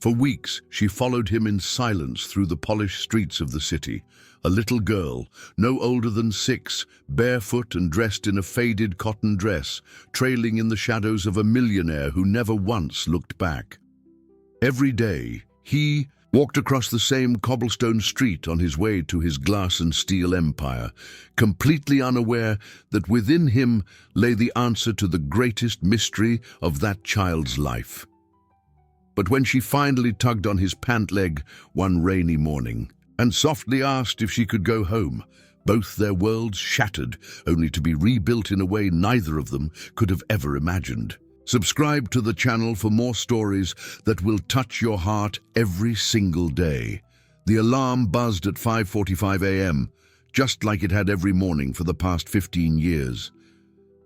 For weeks, she followed him in silence through the polished streets of the city, a little girl, no older than 6, barefoot and dressed in a faded cotton dress, trailing in the shadows of a millionaire who never once looked back. Every day, he walked across the same cobblestone street on his way to his glass and steel empire, completely unaware that within him lay the answer to the greatest mystery of that child's life. But when she finally tugged on his pant leg one rainy morning and softly asked if she could go home, both their worlds shattered, only to be rebuilt in a way neither of them could have ever imagined. Subscribe to the channel for more stories that will touch your heart every single day. The alarm buzzed at 5:45 a.m., just like it had every morning for the past 15 years.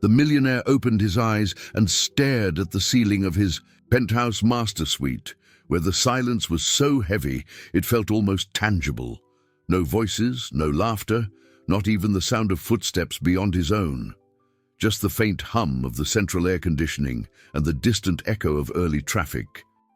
The millionaire opened his eyes and stared at the ceiling of his penthouse master suite, where the silence was so heavy it felt almost tangible. No voices, no laughter, not even the sound of footsteps beyond his own. Just the faint hum of the central air conditioning and the distant echo of early traffic,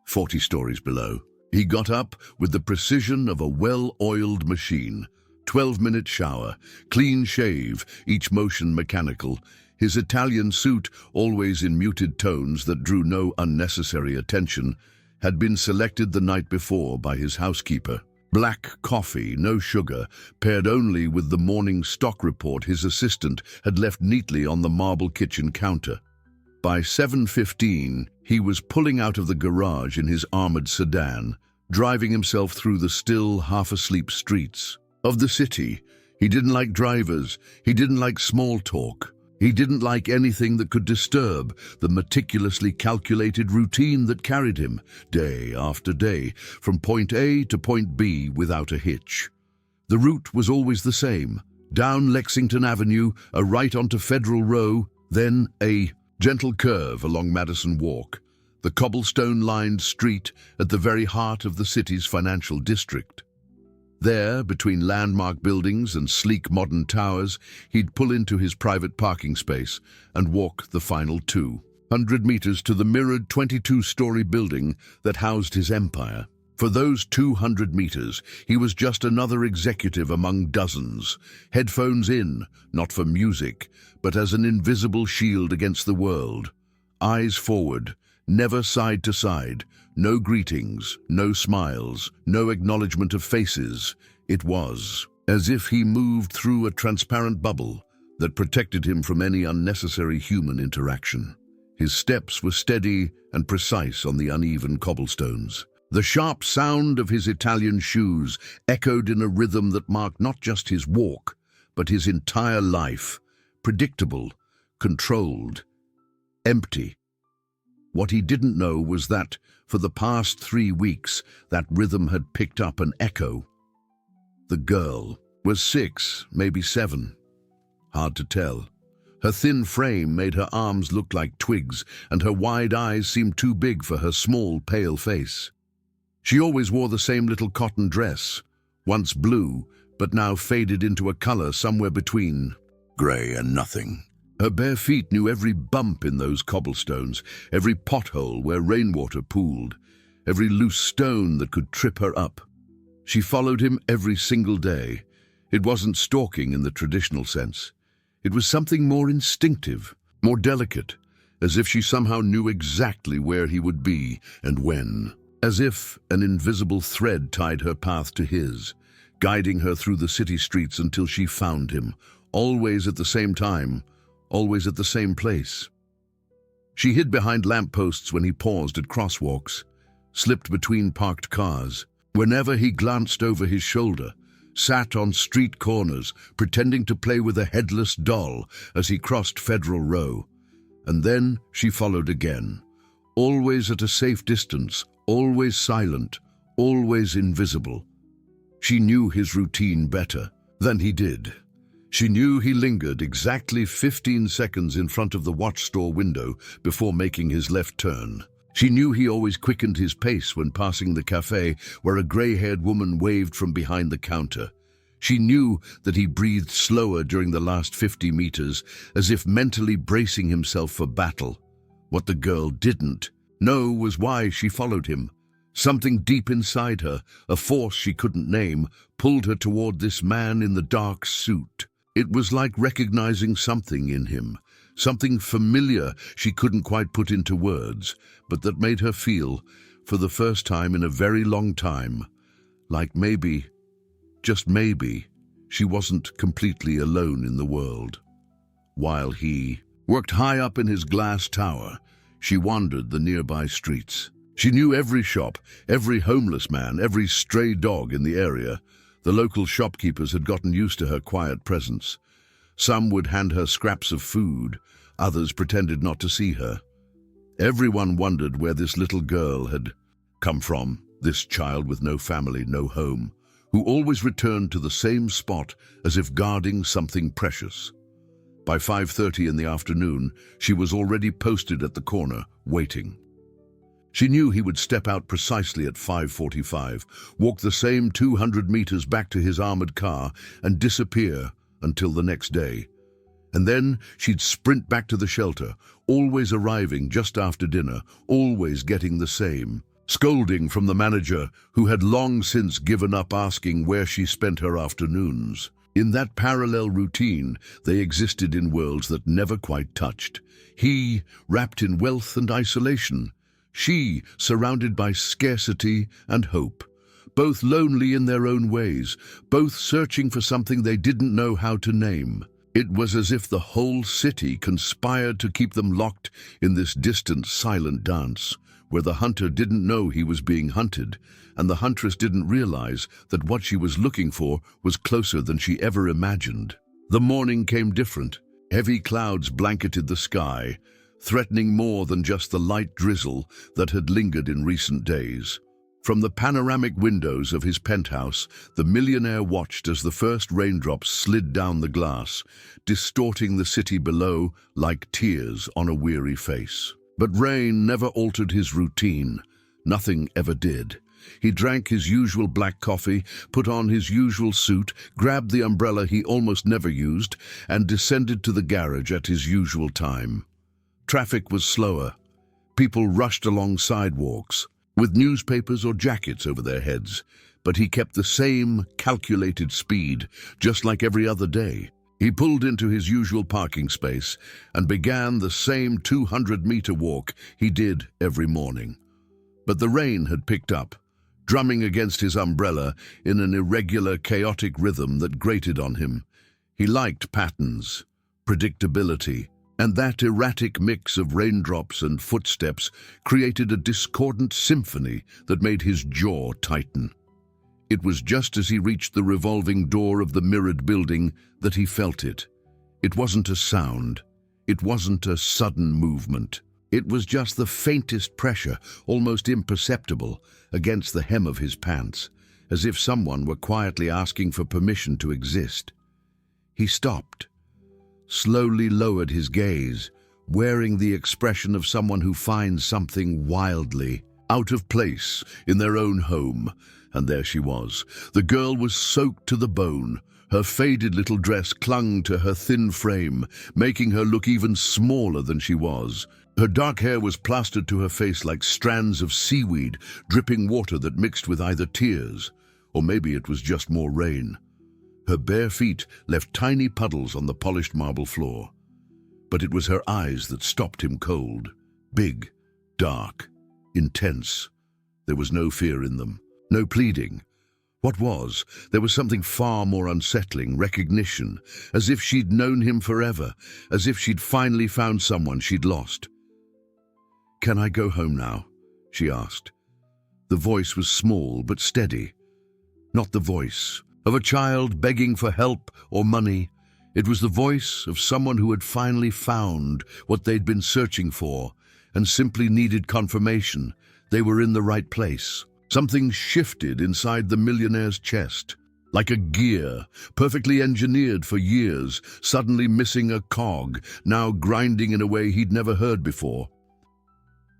40 stories below. He got up with the precision of a well-oiled machine. 12-minute shower, clean shave, each motion mechanical. His Italian suit, always in muted tones that drew no unnecessary attention, had been selected the night before by his housekeeper. Black coffee, no sugar, paired only with the morning stock report his assistant had left neatly on the marble kitchen counter. By 7:15, he was pulling out of the garage in his armored sedan, driving himself through the still, half-asleep streets of the city. He didn't like drivers. He didn't like small talk. He didn't like anything that could disturb the meticulously calculated routine that carried him, day after day, from point A to point B without a hitch. The route was always the same: down Lexington Avenue, a right onto Federal Row, then a gentle curve along Madison Walk, the cobblestone-lined street at the very heart of the city's financial district. There, between landmark buildings and sleek modern towers, he'd pull into his private parking space and walk the final 200 meters to the mirrored 22-story building that housed his empire. For those 200 meters, he was just another executive among dozens, headphones in, not for music, but as an invisible shield against the world. Eyes forward, never side to side. No greetings, no smiles, no acknowledgement of faces. It was as if he moved through a transparent bubble that protected him from any unnecessary human interaction. His steps were steady and precise on the uneven cobblestones. The sharp sound of his Italian shoes echoed in a rhythm that marked not just his walk, but his entire life. Predictable, controlled, empty. What he didn't know was that, for the past 3 weeks, that rhythm had picked up an echo. The girl was 6, maybe 7. Hard to tell. Her thin frame made her arms look like twigs, and her wide eyes seemed too big for her small, pale face. She always wore the same little cotton dress, once blue, but now faded into a color somewhere between gray and nothing. Her bare feet knew every bump in those cobblestones, every pothole where rainwater pooled, every loose stone that could trip her up. She followed him every single day. It wasn't stalking in the traditional sense. It was something more instinctive, more delicate, as if she somehow knew exactly where he would be and when. As if an invisible thread tied her path to his, guiding her through the city streets until she found him, always at the same time, always at the same place. She hid behind lampposts when he paused at crosswalks, slipped between parked cars. Whenever he glanced over his shoulder, sat on street corners, pretending to play with a headless doll as he crossed Federal Row. And then she followed again, always at a safe distance, always silent, always invisible. She knew his routine better than he did. She knew he lingered exactly 15 seconds in front of the watch store window before making his left turn. She knew he always quickened his pace when passing the cafe where a gray-haired woman waved from behind the counter. She knew that he breathed slower during the last 50 meters, as if mentally bracing himself for battle. What the girl didn't know was why she followed him. Something deep inside her, a force she couldn't name, pulled her toward this man in the dark suit. It was like recognizing something in him, something familiar she couldn't quite put into words, but that made her feel, for the first time in a very long time, like maybe, just maybe, she wasn't completely alone in the world. While he worked high up in his glass tower, she wandered the nearby streets. She knew every shop, every homeless man, every stray dog in the area. The local shopkeepers had gotten used to her quiet presence. Some would hand her scraps of food, others pretended not to see her. Everyone wondered where this little girl had come from, this child with no family, no home, who always returned to the same spot as if guarding something precious. By 5:30 in the afternoon, she was already posted at the corner, waiting. She knew he would step out precisely at 5:45, walk the same 200 meters back to his armored car, and disappear until the next day. And then she'd sprint back to the shelter, always arriving just after dinner, always getting the same scolding from the manager, who had long since given up asking where she spent her afternoons. In that parallel routine, they existed in worlds that never quite touched. He, wrapped in wealth and isolation. She, surrounded by scarcity and hope. Both lonely in their own ways, both searching for something they didn't know how to name. It was as if the whole city conspired to keep them locked in this distant, silent dance, where the hunter didn't know he was being hunted, and the huntress didn't realize that what she was looking for was closer than she ever imagined. The morning came different. Heavy clouds blanketed the sky, threatening more than just the light drizzle that had lingered in recent days. From the panoramic windows of his penthouse, the millionaire watched as the first raindrops slid down the glass, distorting the city below like tears on a weary face. But rain never altered his routine. Nothing ever did. He drank his usual black coffee, put on his usual suit, grabbed the umbrella he almost never used, and descended to the garage at his usual time. Traffic was slower. People rushed along sidewalks, with newspapers or jackets over their heads, but he kept the same calculated speed, just like every other day. He pulled into his usual parking space and began the same 200-meter walk he did every morning. But the rain had picked up, drumming against his umbrella in an irregular, chaotic rhythm that grated on him. He liked patterns, predictability, and that erratic mix of raindrops and footsteps created a discordant symphony that made his jaw tighten. It was just as he reached the revolving door of the mirrored building that he felt it. It wasn't a sound. It wasn't a sudden movement. It was just the faintest pressure, almost imperceptible, against the hem of his pants, as if someone were quietly asking for permission to exist. He stopped, slowly lowered his gaze, wearing the expression of someone who finds something wildly out of place in their own home. And there she was. The girl was soaked to the bone. Her faded little dress clung to her thin frame, making her look even smaller than she was. Her dark hair was plastered to her face like strands of seaweed, dripping water that mixed with either tears, or maybe it was just more rain. Her bare feet left tiny puddles on the polished marble floor. But it was her eyes that stopped him cold. Big, dark, intense. There was no fear in them. No pleading. What was? There was something far more unsettling, recognition, as if she'd known him forever, as if she'd finally found someone she'd lost. "Can I go home now?" she asked. The voice was small but steady. Not the voice of a child begging for help or money. It was the voice of someone who had finally found what they'd been searching for and simply needed confirmation they were in the right place. Something shifted inside the millionaire's chest, like a gear, perfectly engineered for years, suddenly missing a cog, now grinding in a way he'd never heard before.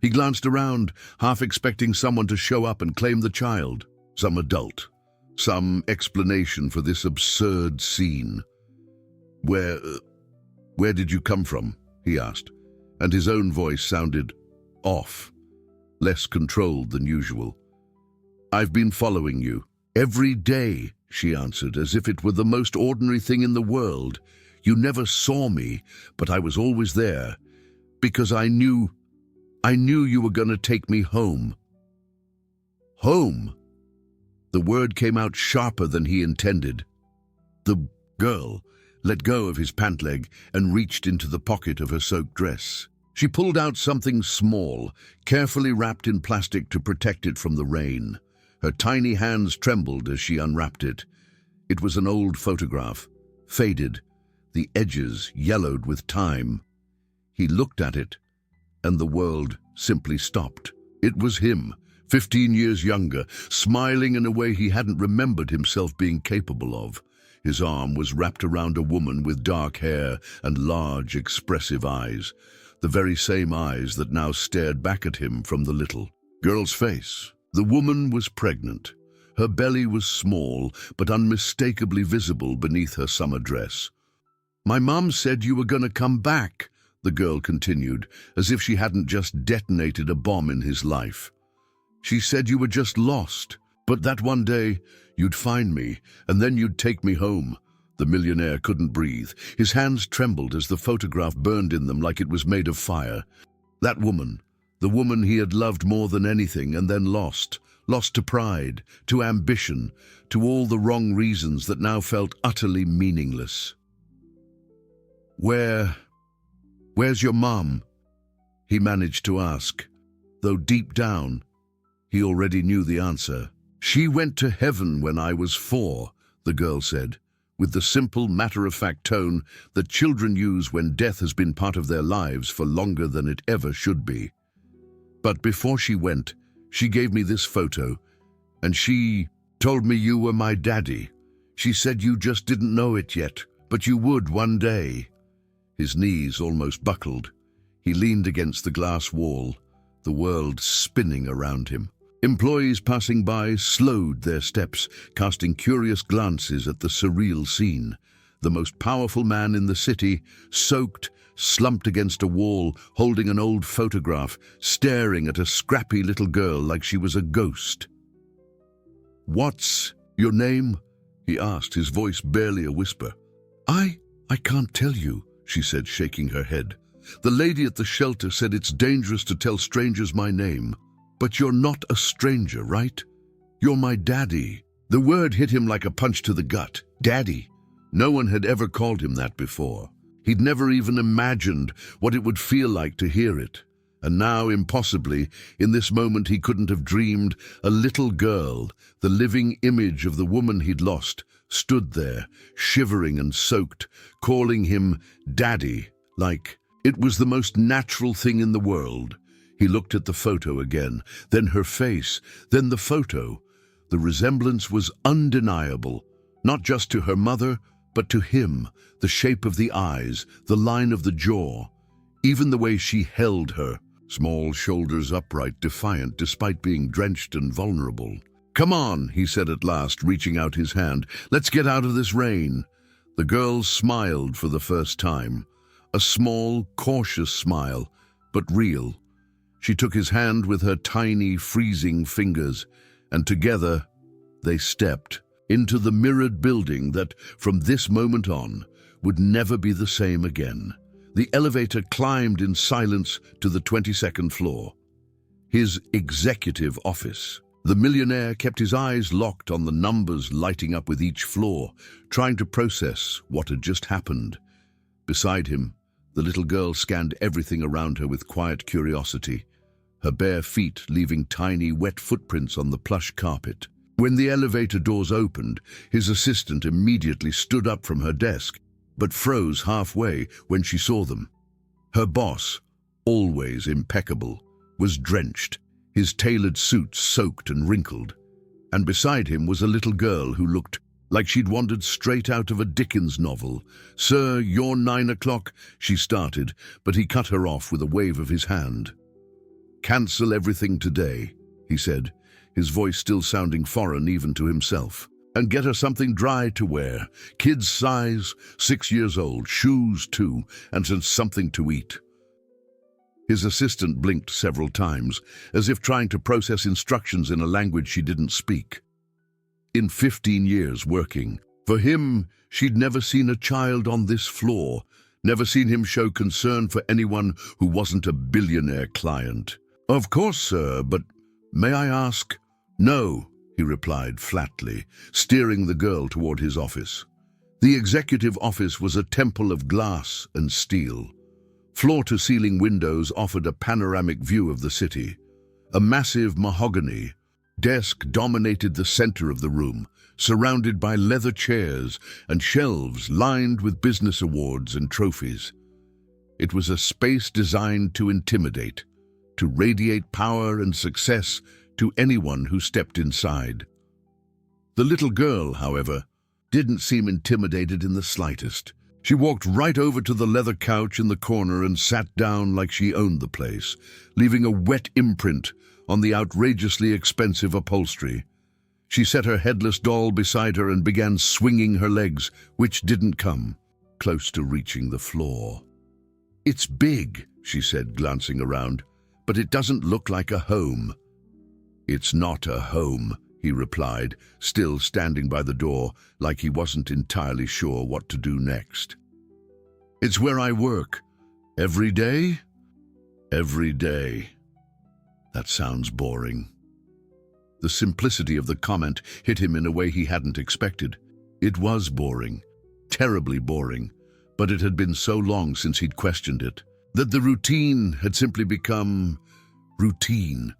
He glanced around, half expecting someone to show up and claim the child, some adult, some explanation for this absurd scene. Where did you come from?" he asked, and his own voice sounded off, less controlled than usual. I've been following you. Every day, she answered, as if it were the most ordinary thing in the world. You never saw me, but I was always there, because I knew you were going to take me home. Home? The word came out sharper than he intended. The girl let go of his pant leg and reached into the pocket of her soaked dress. She pulled out something small, carefully wrapped in plastic to protect it from the rain. Her tiny hands trembled as she unwrapped it. It was an old photograph, faded, the edges yellowed with time. He looked at it, and the world simply stopped. It was him, 15 years younger, smiling in a way he hadn't remembered himself being capable of. His arm was wrapped around a woman with dark hair and large, expressive eyes, the very same eyes that now stared back at him from the little girl's face. The woman was pregnant. Her belly was small, but unmistakably visible beneath her summer dress. "My mom said you were going to come back," the girl continued, as if she hadn't just detonated a bomb in his life. "She said you were just lost, but that one day you'd find me, and then you'd take me home." The millionaire couldn't breathe. His hands trembled as the photograph burned in them like it was made of fire. That woman, the woman he had loved more than anything and then lost to pride, to ambition, to all the wrong reasons that now felt utterly meaningless. Where's your mom?" he managed to ask, though deep down he already knew the answer. "She went to heaven when I was 4, the girl said, with the simple, matter-of-fact tone that children use when death has been part of their lives for longer than it ever should be. "But before she went, she gave me this photo, and she told me you were my daddy. She said you just didn't know it yet, but you would one day." His knees almost buckled. He leaned against the glass wall, the world spinning around him. Employees passing by slowed their steps, casting curious glances at the surreal scene. The most powerful man in the city, soaked, slumped against a wall, holding an old photograph, staring at a scrappy little girl like she was a ghost. "What's your name?" he asked, his voice barely a whisper. I can't tell you," she said, shaking her head. "The lady at the shelter said it's dangerous to tell strangers my name. But you're not a stranger, right? You're my daddy." The word hit him like a punch to the gut. Daddy. No one had ever called him that before. He'd never even imagined what it would feel like to hear it. And now, impossibly, in this moment he couldn't have dreamed, a little girl, the living image of the woman he'd lost, stood there, shivering and soaked, calling him Daddy, like it was the most natural thing in the world. He looked at the photo again, then her face, then the photo. The resemblance was undeniable, not just to her mother, but to him, the shape of the eyes, the line of the jaw, even the way she held her, small shoulders upright, defiant despite being drenched and vulnerable. "Come on," he said at last, reaching out his hand. "Let's get out of this rain." The girl smiled for the first time, a small, cautious smile, but real. She took his hand with her tiny, freezing fingers, and together they stepped into the mirrored building that, from this moment on, would never be the same again. The elevator climbed in silence to the 22nd floor, his executive office. The millionaire kept his eyes locked on the numbers lighting up with each floor, trying to process what had just happened. Beside him, the little girl scanned everything around her with quiet curiosity, her bare feet leaving tiny, wet footprints on the plush carpet. When the elevator doors opened, his assistant immediately stood up from her desk, but froze halfway when she saw them. Her boss, always impeccable, was drenched, his tailored suit soaked and wrinkled. And beside him was a little girl who looked like she'd wandered straight out of a Dickens novel. "Sir, you're 9 o'clock," she started, but he cut her off with a wave of his hand. "Cancel everything today," he said, his voice still sounding foreign even to himself. "And get her something dry to wear, kid's size, 6 years old, shoes too, and something to eat." His assistant blinked several times, as if trying to process instructions in a language she didn't speak. In 15 years working, for him, she'd never seen a child on this floor, never seen him show concern for anyone who wasn't a billionaire client. "Of course, sir, but may I ask?" "No," he replied flatly, steering the girl toward his office. The executive office was a temple of glass and steel. Floor-to-ceiling windows offered a panoramic view of the city. A massive mahogany desk dominated the center of the room, surrounded by leather chairs and shelves lined with business awards and trophies. It was a space designed to intimidate, to radiate power and success to anyone who stepped inside. The little girl, however, didn't seem intimidated in the slightest. She walked right over to the leather couch in the corner and sat down like she owned the place, leaving a wet imprint on the outrageously expensive upholstery. She set her headless doll beside her and began swinging her legs, which didn't come close to reaching the floor. "It's big," she said, glancing around, "but it doesn't look like a home." "It's not a home," he replied, still standing by the door like he wasn't entirely sure what to do next. "It's where I work. Every day?" "Every day." That sounds boring. The simplicity of the comment hit him in a way he hadn't expected. It was boring, terribly boring, but it had been so long since he'd questioned it, that the routine had simply become routine.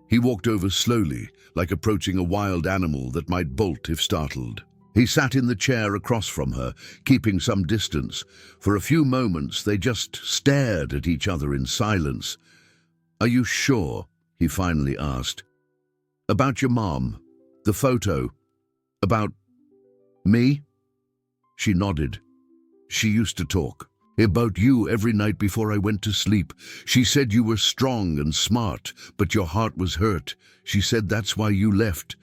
He walked over slowly, like approaching a wild animal that might bolt if startled. He sat in the chair across from her, keeping some distance. For a few moments, they just stared at each other in silence. "Are you sure?" he finally asked. "About your mom, the photo, about me?" She nodded. "She used to talk about you every night before I went to sleep. She said you were strong and smart, but your heart was hurt. She said that's why you left,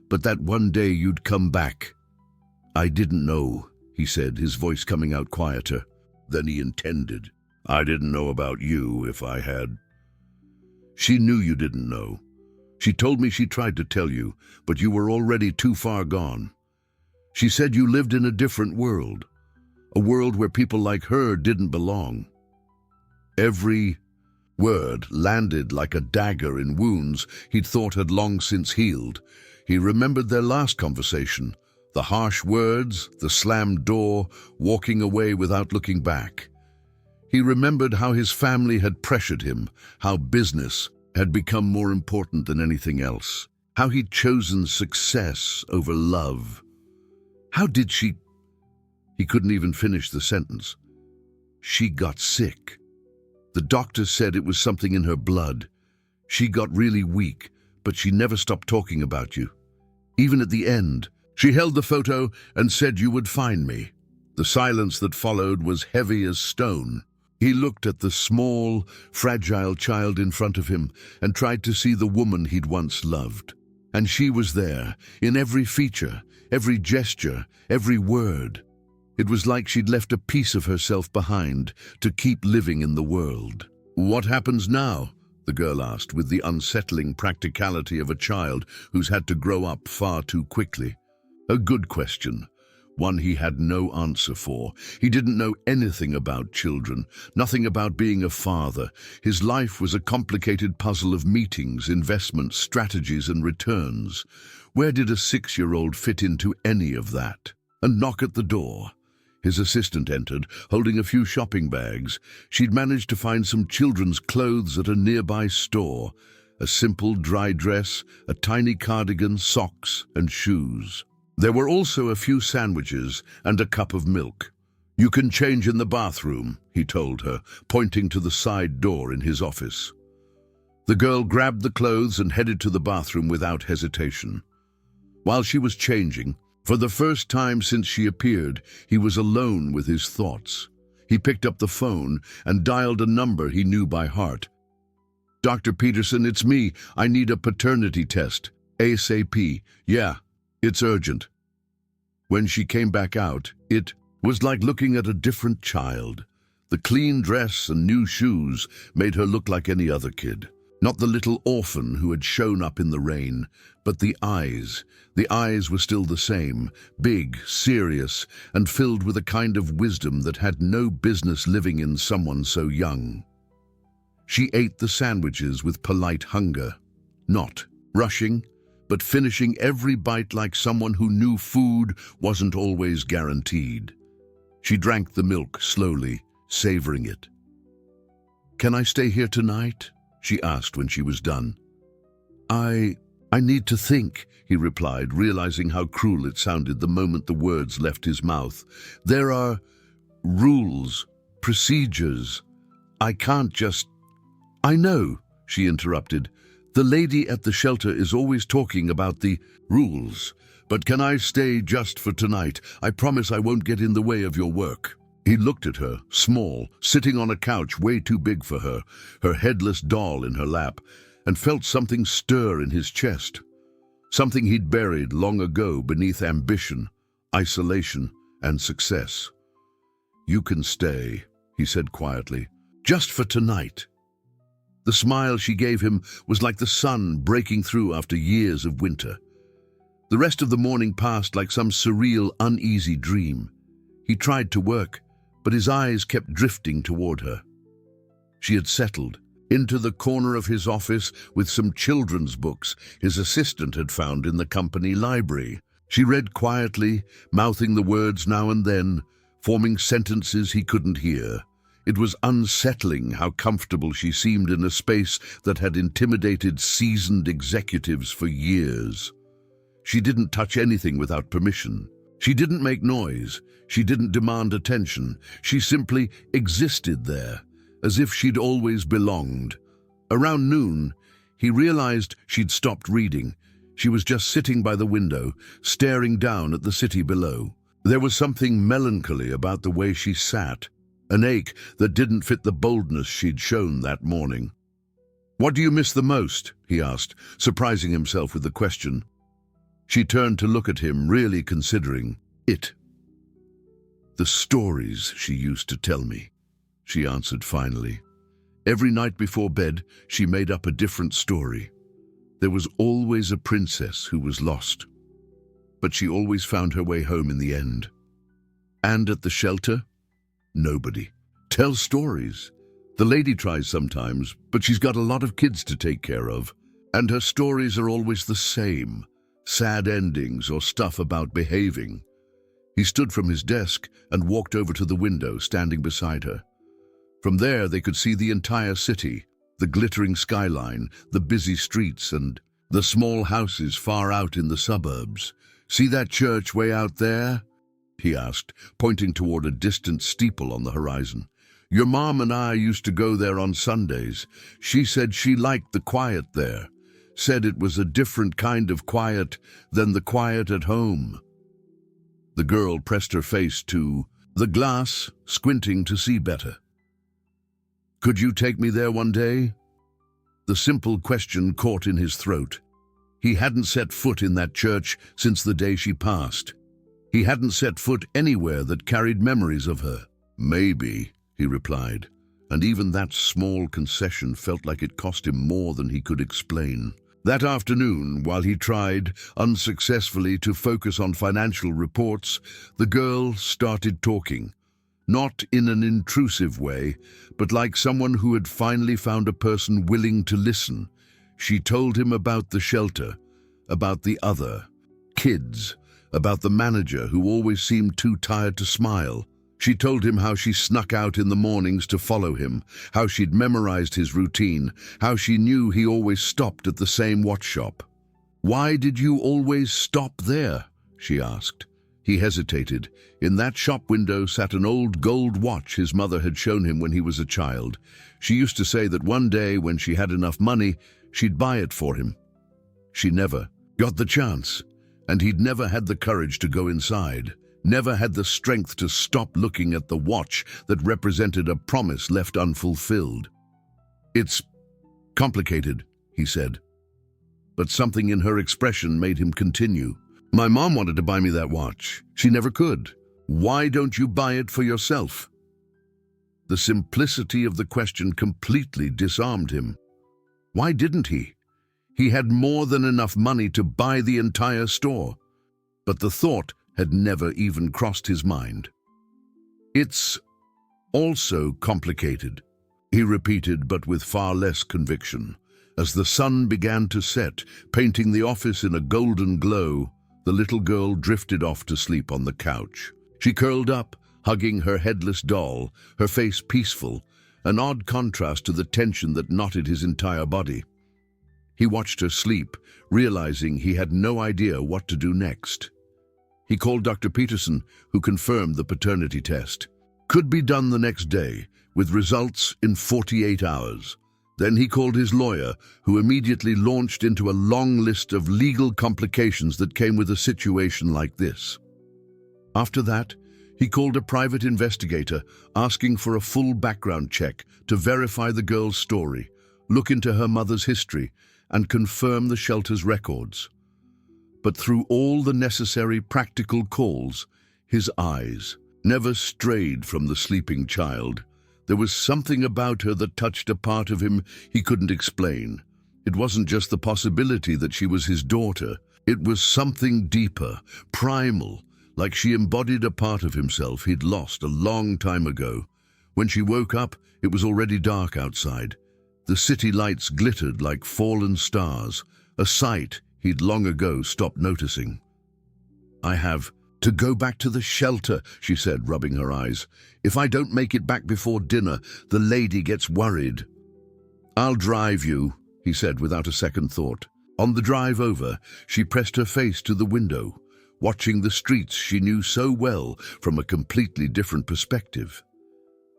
but that one day you'd come back." "I didn't know," he said, his voice coming out quieter than he intended. "I didn't know about you if I had." "She knew you didn't know. She told me she tried to tell you, but you were already too far gone. She said you lived in a different world, a world where people like her didn't belong." Every word landed like a dagger in wounds he'd thought had long since healed. He remembered their last conversation, the harsh words, the slammed door, walking away without looking back. He remembered how his family had pressured him, how business had become more important than anything else, how he'd chosen success over love. How did she... He couldn't even finish the sentence. "She got sick. The doctor said it was something in her blood. She got really weak, but she never stopped talking about you. Even at the end, she held the photo and said you would find me." The silence that followed was heavy as stone. He looked at the small, fragile child in front of him and tried to see the woman he'd once loved. And she was there, in every feature, every gesture, every word. It was like she'd left a piece of herself behind to keep living in the world. "What happens now?" the girl asked, with the unsettling practicality of a child who's had to grow up far too quickly. A good question, one he had no answer for. He didn't know anything about children, nothing about being a father. His life was a complicated puzzle of meetings, investments, strategies, and returns. Where did a 6-year-old fit into any of that? A knock at the door. His assistant entered, holding a few shopping bags. She'd managed to find some children's clothes at a nearby store. A simple dry dress, a tiny cardigan, socks, and shoes. There were also a few sandwiches and a cup of milk. "You can change in the bathroom," he told her, pointing to the side door in his office. The girl grabbed the clothes and headed to the bathroom without hesitation. While she was changing, for the first time since she appeared, he was alone with his thoughts. He picked up the phone and dialed a number he knew by heart. "Dr. Peterson, it's me. I need a paternity test. ASAP. Yeah, it's urgent." When she came back out, it was like looking at a different child. The clean dress and new shoes made her look like any other kid. Not the little orphan who had shown up in the rain, but the eyes. The eyes were still the same, big, serious, and filled with a kind of wisdom that had no business living in someone so young. She ate the sandwiches with polite hunger, not rushing, but finishing every bite like someone who knew food wasn't always guaranteed. She drank the milk slowly, savoring it. "Can I stay here tonight?" she asked when she was done. I need to think," he replied, realizing how cruel it sounded the moment the words left his mouth. "There are rules, procedures. I can't just—" "I know," she interrupted. "The lady at the shelter is always talking about the rules. But can I stay just for tonight? I promise I won't get in the way of your work." He looked at her, small, sitting on a couch way too big for her, her headless doll in her lap, and felt something stir in his chest. Something he'd buried long ago beneath ambition, isolation, and success. "You can stay," he said quietly, "just for tonight." The smile she gave him was like the sun breaking through after years of winter. The rest of the morning passed like some surreal, uneasy dream. He tried to work, but his eyes kept drifting toward her. She had settled into the corner of his office with some children's books his assistant had found in the company library. She read quietly, mouthing the words now and then, forming sentences he couldn't hear. It was unsettling how comfortable she seemed in a space that had intimidated seasoned executives for years. She didn't touch anything without permission. She didn't make noise. She didn't demand attention. She simply existed there, as if she'd always belonged. Around noon, he realized she'd stopped reading. She was just sitting by the window, staring down at the city below. There was something melancholy about the way she sat, an ache that didn't fit the boldness she'd shown that morning. "What do you miss the most?" he asked, surprising himself with the question. She turned to look at him, really considering it. "The stories she used to tell me," she answered finally. Every night before bed, she made up a different story. There was always a princess who was lost, but she always found her way home in the end. And at the shelter, nobody. Tell stories. The lady tries sometimes, but she's got a lot of kids to take care of, and her stories are always the same. Sad endings or stuff about behaving. He stood from his desk and walked over to the window, standing beside her. From there, they could see the entire city, the glittering skyline, the busy streets, and the small houses far out in the suburbs. "See that church way out there?" he asked, pointing toward a distant steeple on the horizon. "Your mom and I used to go there on Sundays. She said she liked the quiet there. Said it was a different kind of quiet than the quiet at home." The girl pressed her face to the glass, squinting to see better. "Could you take me there one day?" The simple question caught in his throat. He hadn't set foot in that church since the day she passed. He hadn't set foot anywhere that carried memories of her. "Maybe," he replied, and even that small concession felt like it cost him more than he could explain. That afternoon, while he tried, unsuccessfully, to focus on financial reports, the girl started talking. Not in an intrusive way, but like someone who had finally found a person willing to listen. She told him about the shelter, about the other kids, about the manager who always seemed too tired to smile. She told him how she snuck out in the mornings to follow him, how she'd memorized his routine, how she knew he always stopped at the same watch shop. "Why did you always stop there?" she asked. He hesitated. In that shop window sat an old gold watch his mother had shown him when he was a child. She used to say that one day, when she had enough money, she'd buy it for him. She never got the chance, and he'd never had the courage to go inside. Never had the strength to stop looking at the watch that represented a promise left unfulfilled. "It's complicated," he said. But something in her expression made him continue. "My mom wanted to buy me that watch. She never could. Why don't you buy it for yourself?" The simplicity of the question completely disarmed him. Why didn't he? He had more than enough money to buy the entire store. But the thought had never even crossed his mind. "It's also complicated," he repeated, but with far less conviction. As the sun began to set, painting the office in a golden glow, the little girl drifted off to sleep on the couch. She curled up, hugging her headless doll, her face peaceful, an odd contrast to the tension that knotted his entire body. He watched her sleep, realizing he had no idea what to do next. He called Dr. Peterson, who confirmed the paternity test. Could be done the next day, with results in 48 hours. Then he called his lawyer, who immediately launched into a long list of legal complications that came with a situation like this. After that, he called a private investigator, asking for a full background check to verify the girl's story, look into her mother's history, and confirm the shelter's records. But through all the necessary practical calls, his eyes never strayed from the sleeping child. There was something about her that touched a part of him he couldn't explain. It wasn't just the possibility that she was his daughter. It was something deeper, primal, like she embodied a part of himself he'd lost a long time ago. When she woke up, it was already dark outside. The city lights glittered like fallen stars, a sight he'd long ago stopped noticing. "I have to go back to the shelter," she said, rubbing her eyes. "If I don't make it back before dinner, the lady gets worried." "I'll drive you," he said without a second thought. On the drive over, she pressed her face to the window, watching the streets she knew so well from a completely different perspective.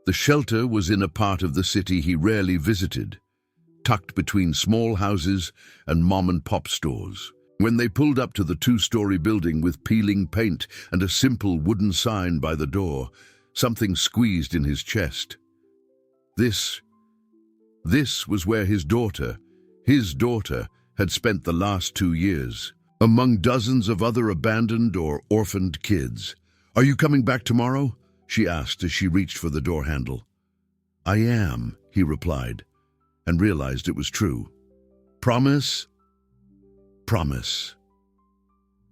The shelter was in a part of the city he rarely visited, tucked between small houses and mom-and-pop stores. When they pulled up to the two-story building with peeling paint and a simple wooden sign by the door, something squeezed in his chest. This was where his daughter, had spent the last 2 years, among dozens of other abandoned or orphaned kids. "Are you coming back tomorrow?" she asked as she reached for the door handle. "I am," he replied, and realized it was true. "Promise?" "Promise."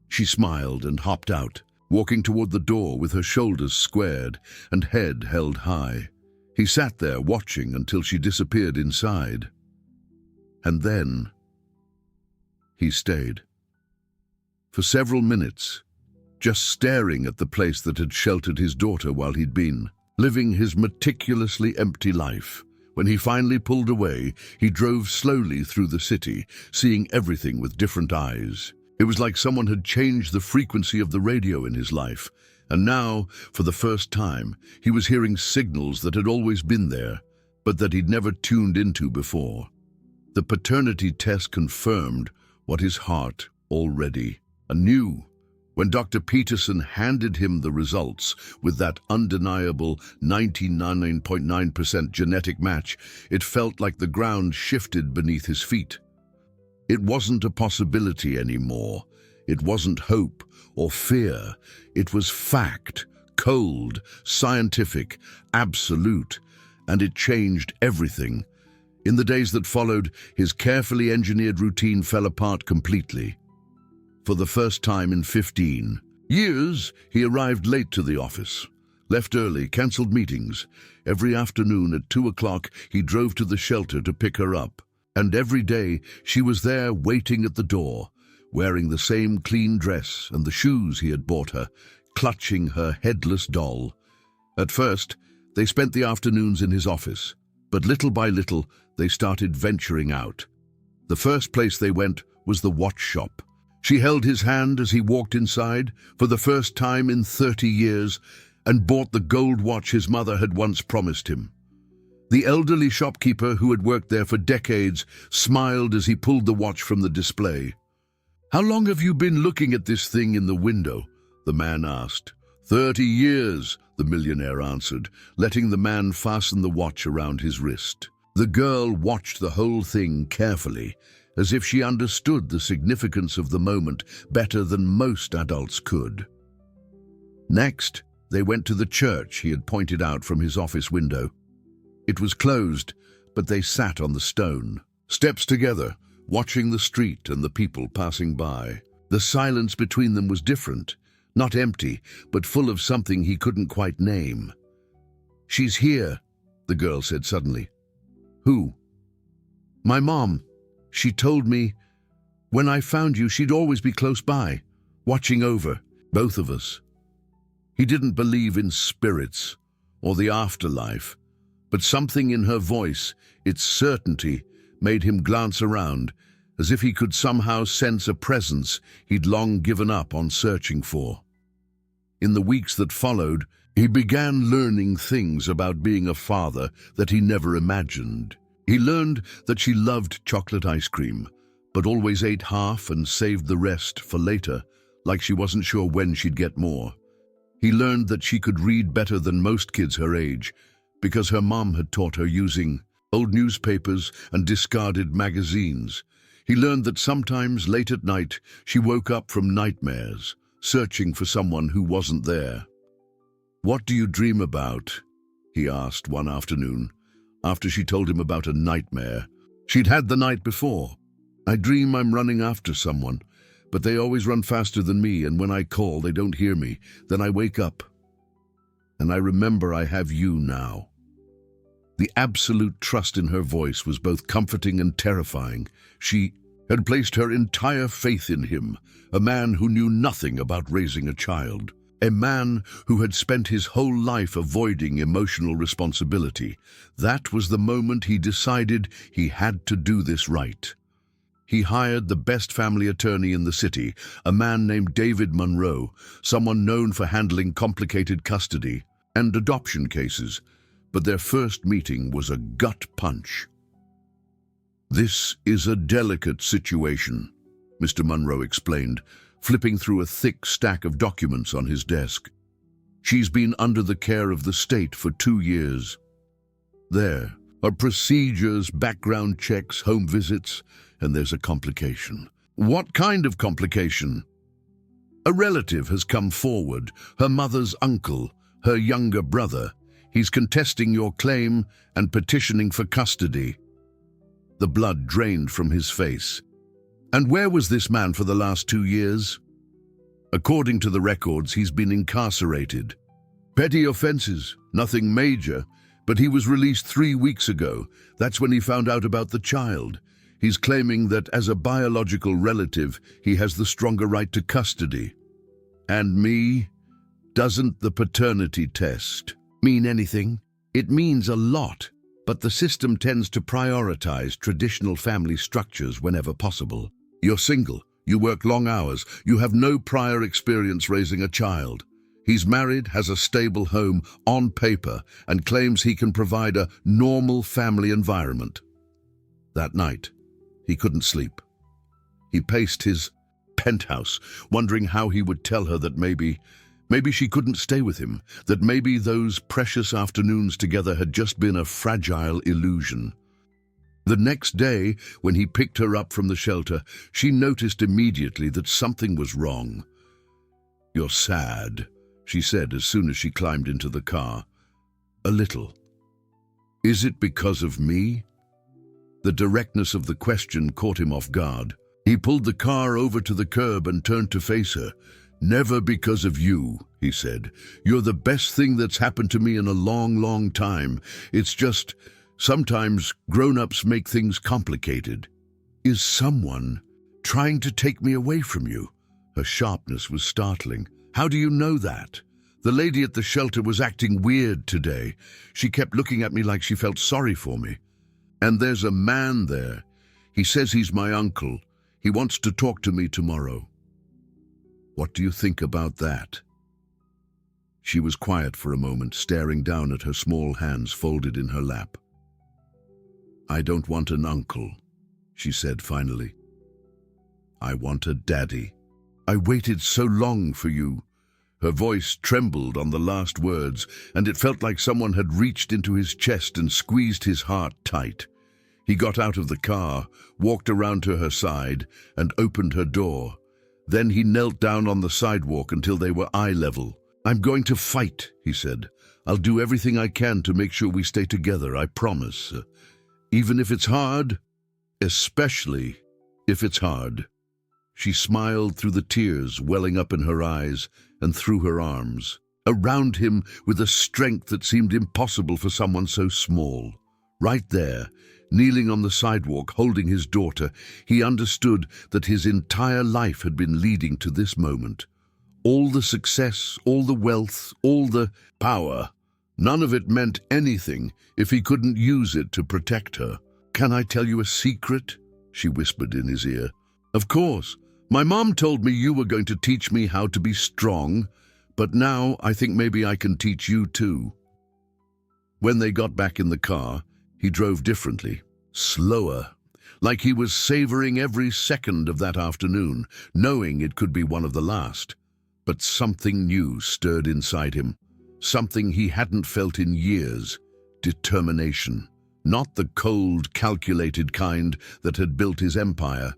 She smiled and hopped out, walking toward the door with her shoulders squared and head held high. He sat there watching until she disappeared inside. And then he stayed. For several minutes, just staring at the place that had sheltered his daughter while he'd been living his meticulously empty life. When he finally pulled away, he drove slowly through the city, seeing everything with different eyes. It was like someone had changed the frequency of the radio in his life, and now, for the first time, he was hearing signals that had always been there, but that he'd never tuned into before. The paternity test confirmed what his heart already knew. When Dr. Peterson handed him the results with that undeniable 99.9% genetic match, it felt like the ground shifted beneath his feet. It wasn't a possibility anymore. It wasn't hope or fear. It was fact, cold, scientific, absolute, and it changed everything. In the days that followed, his carefully engineered routine fell apart completely. For the first time in 15 years, he arrived late to the office, left early, cancelled meetings. Every afternoon at 2 o'clock, he drove to the shelter to pick her up. And every day, she was there waiting at the door, wearing the same clean dress and the shoes he had bought her, clutching her headless doll. At first, they spent the afternoons in his office, but little by little, they started venturing out. The first place they went was the watch shop. She held his hand as he walked inside, for the first time in 30 years, and bought the gold watch his mother had once promised him. The elderly shopkeeper, who had worked there for decades, smiled as he pulled the watch from the display. "How long have you been looking at this thing in the window?" the man asked. 30 years, the millionaire answered, letting the man fasten the watch around his wrist. The girl watched the whole thing carefully, as if she understood the significance of the moment better than most adults could. Next, they went to the church he had pointed out from his office window. It was closed, but they sat on the stone, steps together, watching the street and the people passing by. The silence between them was different, not empty, but full of something he couldn't quite name. "She's here," the girl said suddenly. "Who?" "My mom. She told me when I found you she'd always be close by, watching over both of us." He didn't believe in spirits or the afterlife, but something in her voice, its certainty, made him glance around, as if he could somehow sense a presence he'd long given up on searching for. In the weeks that followed, he began learning things about being a father that he never imagined. He learned that she loved chocolate ice cream, but always ate half and saved the rest for later, like she wasn't sure when she'd get more. He learned that she could read better than most kids her age, because her mom had taught her using old newspapers and discarded magazines. He learned that sometimes late at night she woke up from nightmares, searching for someone who wasn't there. "What do you dream about?" he asked one afternoon, after she told him about a nightmare she'd had the night before. "I dream I'm running after someone, but they always run faster than me, and when I call, they don't hear me. Then I wake up, and I remember I have you now." The absolute trust in her voice was both comforting and terrifying. She had placed her entire faith in him, a man who knew nothing about raising a child, a man who had spent his whole life avoiding emotional responsibility. That was the moment he decided he had to do this right. He hired the best family attorney in the city, a man named David Monroe, someone known for handling complicated custody and adoption cases. But their first meeting was a gut punch. "This is a delicate situation," Mr. Monroe explained, flipping through a thick stack of documents on his desk. "She's been under the care of the state for 2 years. There are procedures, background checks, home visits, and there's a complication." "What kind of complication?" "A relative has come forward, her mother's uncle, her younger brother. He's contesting your claim and petitioning for custody." The blood drained from his face. "And where was this man for the last 2 years?" "According to the records, he's been incarcerated. Petty offenses, nothing major, but he was released 3 weeks ago. That's when he found out about the child. He's claiming that as a biological relative, he has the stronger right to custody." "And me? Doesn't the paternity test mean anything?" "It means a lot, but the system tends to prioritize traditional family structures whenever possible. You're single, you work long hours, you have no prior experience raising a child. He's married, has a stable home on paper, and claims he can provide a normal family environment." That night, he couldn't sleep. He paced his penthouse, wondering how he would tell her that maybe she couldn't stay with him, that maybe those precious afternoons together had just been a fragile illusion. The next day, when he picked her up from the shelter, she noticed immediately that something was wrong. "You're sad," she said as soon as she climbed into the car. "A little. Is it because of me?" The directness of the question caught him off guard. He pulled the car over to the curb and turned to face her. "Never because of you," he said. "You're the best thing that's happened to me in a long, long time. It's just, sometimes grown-ups make things complicated." "Is someone trying to take me away from you?" Her sharpness was startling. "How do you know that? The lady at the shelter was acting weird today. She kept looking at me like she felt sorry for me. And there's a man there. He says he's my uncle. He wants to talk to me tomorrow. What do you think about that?" She was quiet for a moment, staring down at her small hands folded in her lap. "I don't want an uncle," she said finally. "I want a daddy. I waited so long for you." Her voice trembled on the last words, and it felt like someone had reached into his chest and squeezed his heart tight. He got out of the car, walked around to her side, and opened her door. Then he knelt down on the sidewalk until they were eye level. "I'm going to fight," he said. I'll do everything I can to make sure we stay together, I promise. Even if it's hard, especially if it's hard." She smiled through the tears welling up in her eyes and threw her arms around him with a strength that seemed impossible for someone so small. Right there, kneeling on the sidewalk, holding his daughter, he understood that his entire life had been leading to this moment. All the success, all the wealth, all the power, none of it meant anything if he couldn't use it to protect her. "Can I tell you a secret?" she whispered in his ear. "Of course. My mom told me you were going to teach me how to be strong, but now I think maybe I can teach you too." When they got back in the car, he drove differently, slower, like he was savoring every second of that afternoon, knowing it could be one of the last. But something new stirred inside him, something he hadn't felt in years: determination. Not the cold, calculated kind that had built his empire,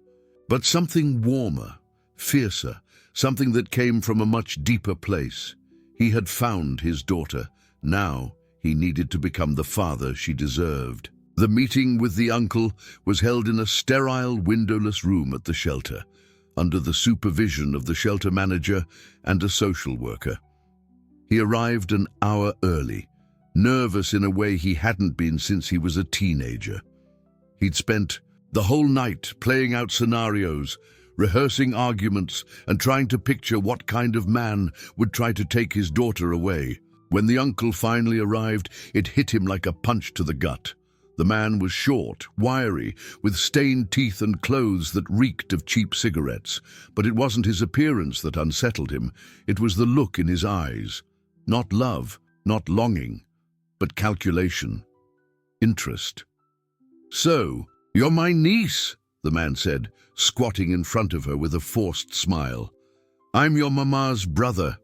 but something warmer, fiercer, something that came from a much deeper place. He had found his daughter. Now he needed to become the father she deserved. The meeting with the uncle was held in a sterile, windowless room at the shelter, under the supervision of the shelter manager and a social worker. He arrived an hour early, nervous in a way he hadn't been since he was a teenager. He'd spent the whole night playing out scenarios, rehearsing arguments, and trying to picture what kind of man would try to take his daughter away. When the uncle finally arrived, it hit him like a punch to the gut. The man was short, wiry, with stained teeth and clothes that reeked of cheap cigarettes. But it wasn't his appearance that unsettled him. It was the look in his eyes. Not love, not longing, but calculation, interest. "So, you're my niece," the man said, squatting in front of her with a forced smile. "I'm your mama's brother.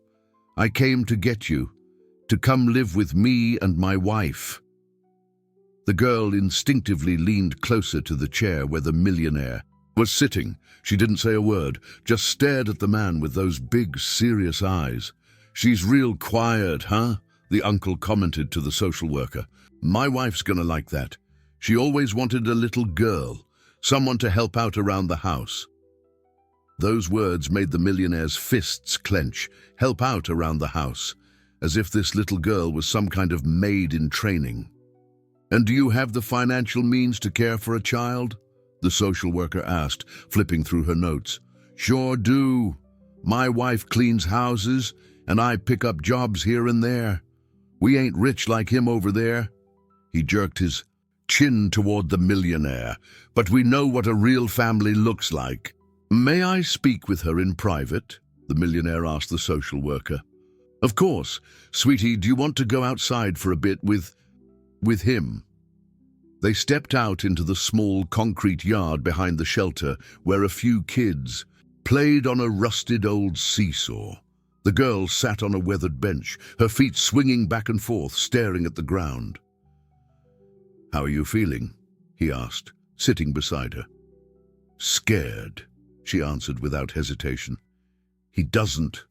I came to get you, to come live with me and my wife." The girl instinctively leaned closer to the chair where the millionaire was sitting. She didn't say a word, just stared at the man with those big, serious eyes. "She's real quiet, huh?" the uncle commented to the social worker. "My wife's gonna like that. She always wanted a little girl, someone to help out around the house." Those words made the millionaire's fists clench. Help out around the house, as if this little girl was some kind of maid in training. "And do you have the financial means to care for a child?" the social worker asked, flipping through her notes. "Sure do. My wife cleans houses, and I pick up jobs here and there. We ain't rich like him over there." He jerked his chin toward the millionaire. "But we know what a real family looks like." "May I speak with her in private?" the millionaire asked the social worker. "Of course. Sweetie, do you want to go outside for a bit with him?" They stepped out into the small concrete yard behind the shelter where a few kids played on a rusted old seesaw. The girl sat on a weathered bench, her feet swinging back and forth, staring at the ground. "How are you feeling?" he asked, sitting beside her. "Scared," she answered without hesitation. "He doesn't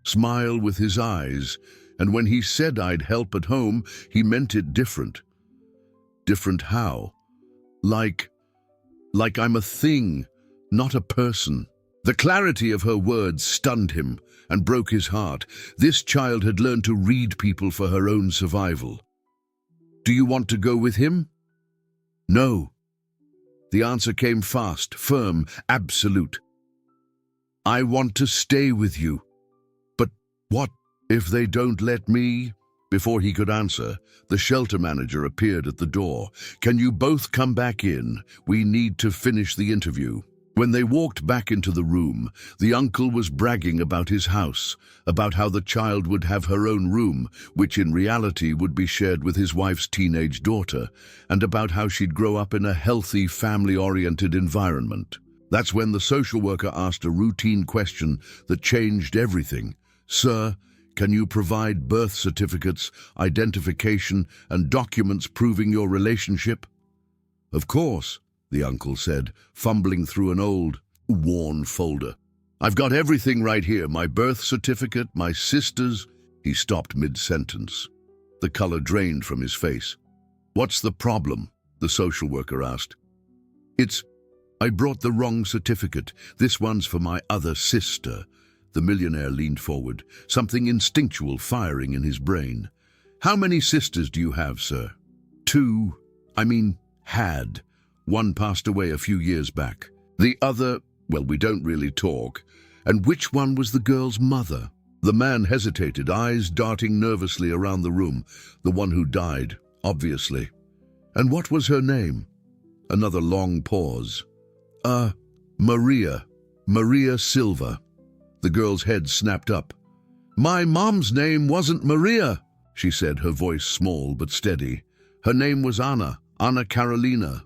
smile with his eyes, and when he said I'd help at home, he meant it different." "Different how?" Like I'm a thing, not a person." The clarity of her words stunned him and broke his heart. This child had learned to read people for her own survival. "Do you want to go with him?" "No." The answer came fast, firm, absolute. "I want to stay with you." "But what if they don't let me?" Before he could answer, the shelter manager appeared at the door. "Can you both come back in? We need to finish the interview." When they walked back into the room, the uncle was bragging about his house, about how the child would have her own room, which in reality would be shared with his wife's teenage daughter, and about how she'd grow up in a healthy, family-oriented environment. That's when the social worker asked a routine question that changed everything. "Sir, can you provide birth certificates, identification, and documents proving your relationship?" "Of course," the uncle said, fumbling through an old, worn folder. "I've got everything right here, my birth certificate, my sister's—" He stopped mid-sentence. The color drained from his face. "What's the problem?" the social worker asked. I brought the wrong certificate. This one's for my other sister." The millionaire leaned forward, something instinctual firing in his brain. "How many sisters do you have, sir?" "Two. Had. One passed away a few years back. The other, well, we don't really talk." "And which one was the girl's mother?" The man hesitated, eyes darting nervously around the room. "The one who died, obviously." "And what was her name?" Another long pause. Maria. Maria Silva." The girl's head snapped up. "My mom's name wasn't Maria," she said, her voice small but steady. "Her name was Anna Carolina."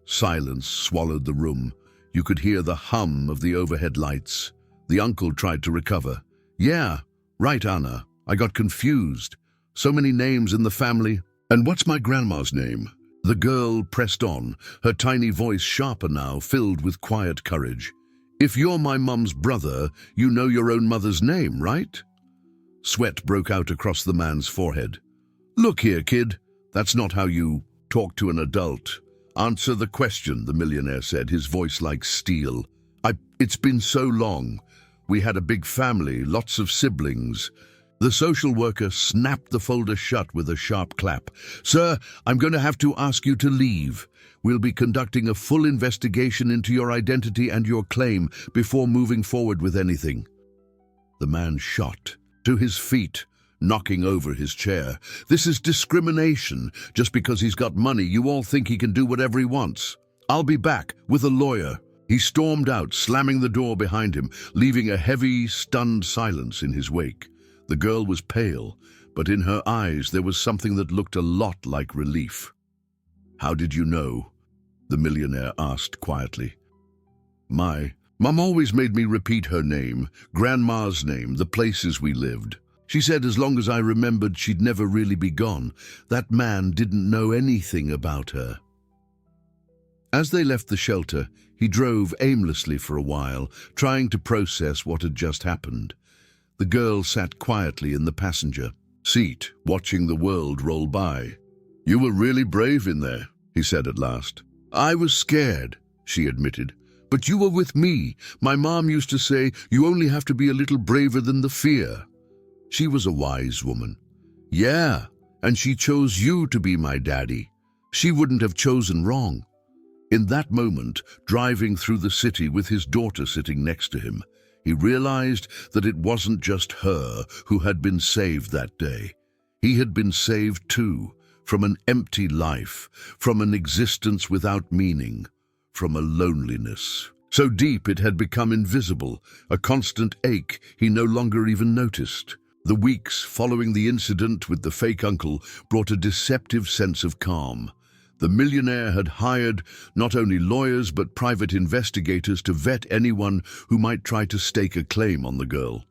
Silence swallowed the room. You could hear the hum of the overhead lights. The uncle tried to recover. "Yeah, right, Anna. I got confused. So many names in the family." "And what's my grandma's name?" The girl pressed on, her tiny voice sharper now, filled with quiet courage. "If you're my mum's brother, you know your own mother's name, right?" Sweat broke out across the man's forehead. "Look here, kid. That's not how you talk to an adult." "Answer the question," the millionaire said, his voice like steel. It's been so long. We had a big family, lots of siblings." The social worker snapped the folder shut with a sharp clap. "Sir, I'm going to have to ask you to leave. We'll be conducting a full investigation into your identity and your claim before moving forward with anything." The man shot to his feet, knocking over his chair. "This is discrimination. Just because he's got money, you all think he can do whatever he wants. I'll be back with a lawyer." He stormed out, slamming the door behind him, leaving a heavy, stunned silence in his wake. The girl was pale, but in her eyes there was something that looked a lot like relief. "How did you know?" the millionaire asked quietly. "My mom always made me repeat her name, Grandma's name, the places we lived. She said as long as I remembered she'd never really be gone. That man didn't know anything about her." As they left the shelter, he drove aimlessly for a while, trying to process what had just happened. The girl sat quietly in the passenger seat, watching the world roll by. "You were really brave in there," he said at last. "I was scared," she admitted. "But you were with me. My mom used to say, you only have to be a little braver than the fear." She was a wise woman. "Yeah, and she chose you to be my daddy. She wouldn't have chosen wrong." In that moment, driving through the city with his daughter sitting next to him, he realized that it wasn't just her who had been saved that day. He had been saved too, from an empty life, from an existence without meaning, from a loneliness so deep it had become invisible, a constant ache he no longer even noticed. The weeks following the incident with the fake uncle brought a deceptive sense of calm. The millionaire had hired not only lawyers but private investigators to vet anyone who might try to stake a claim on the girl.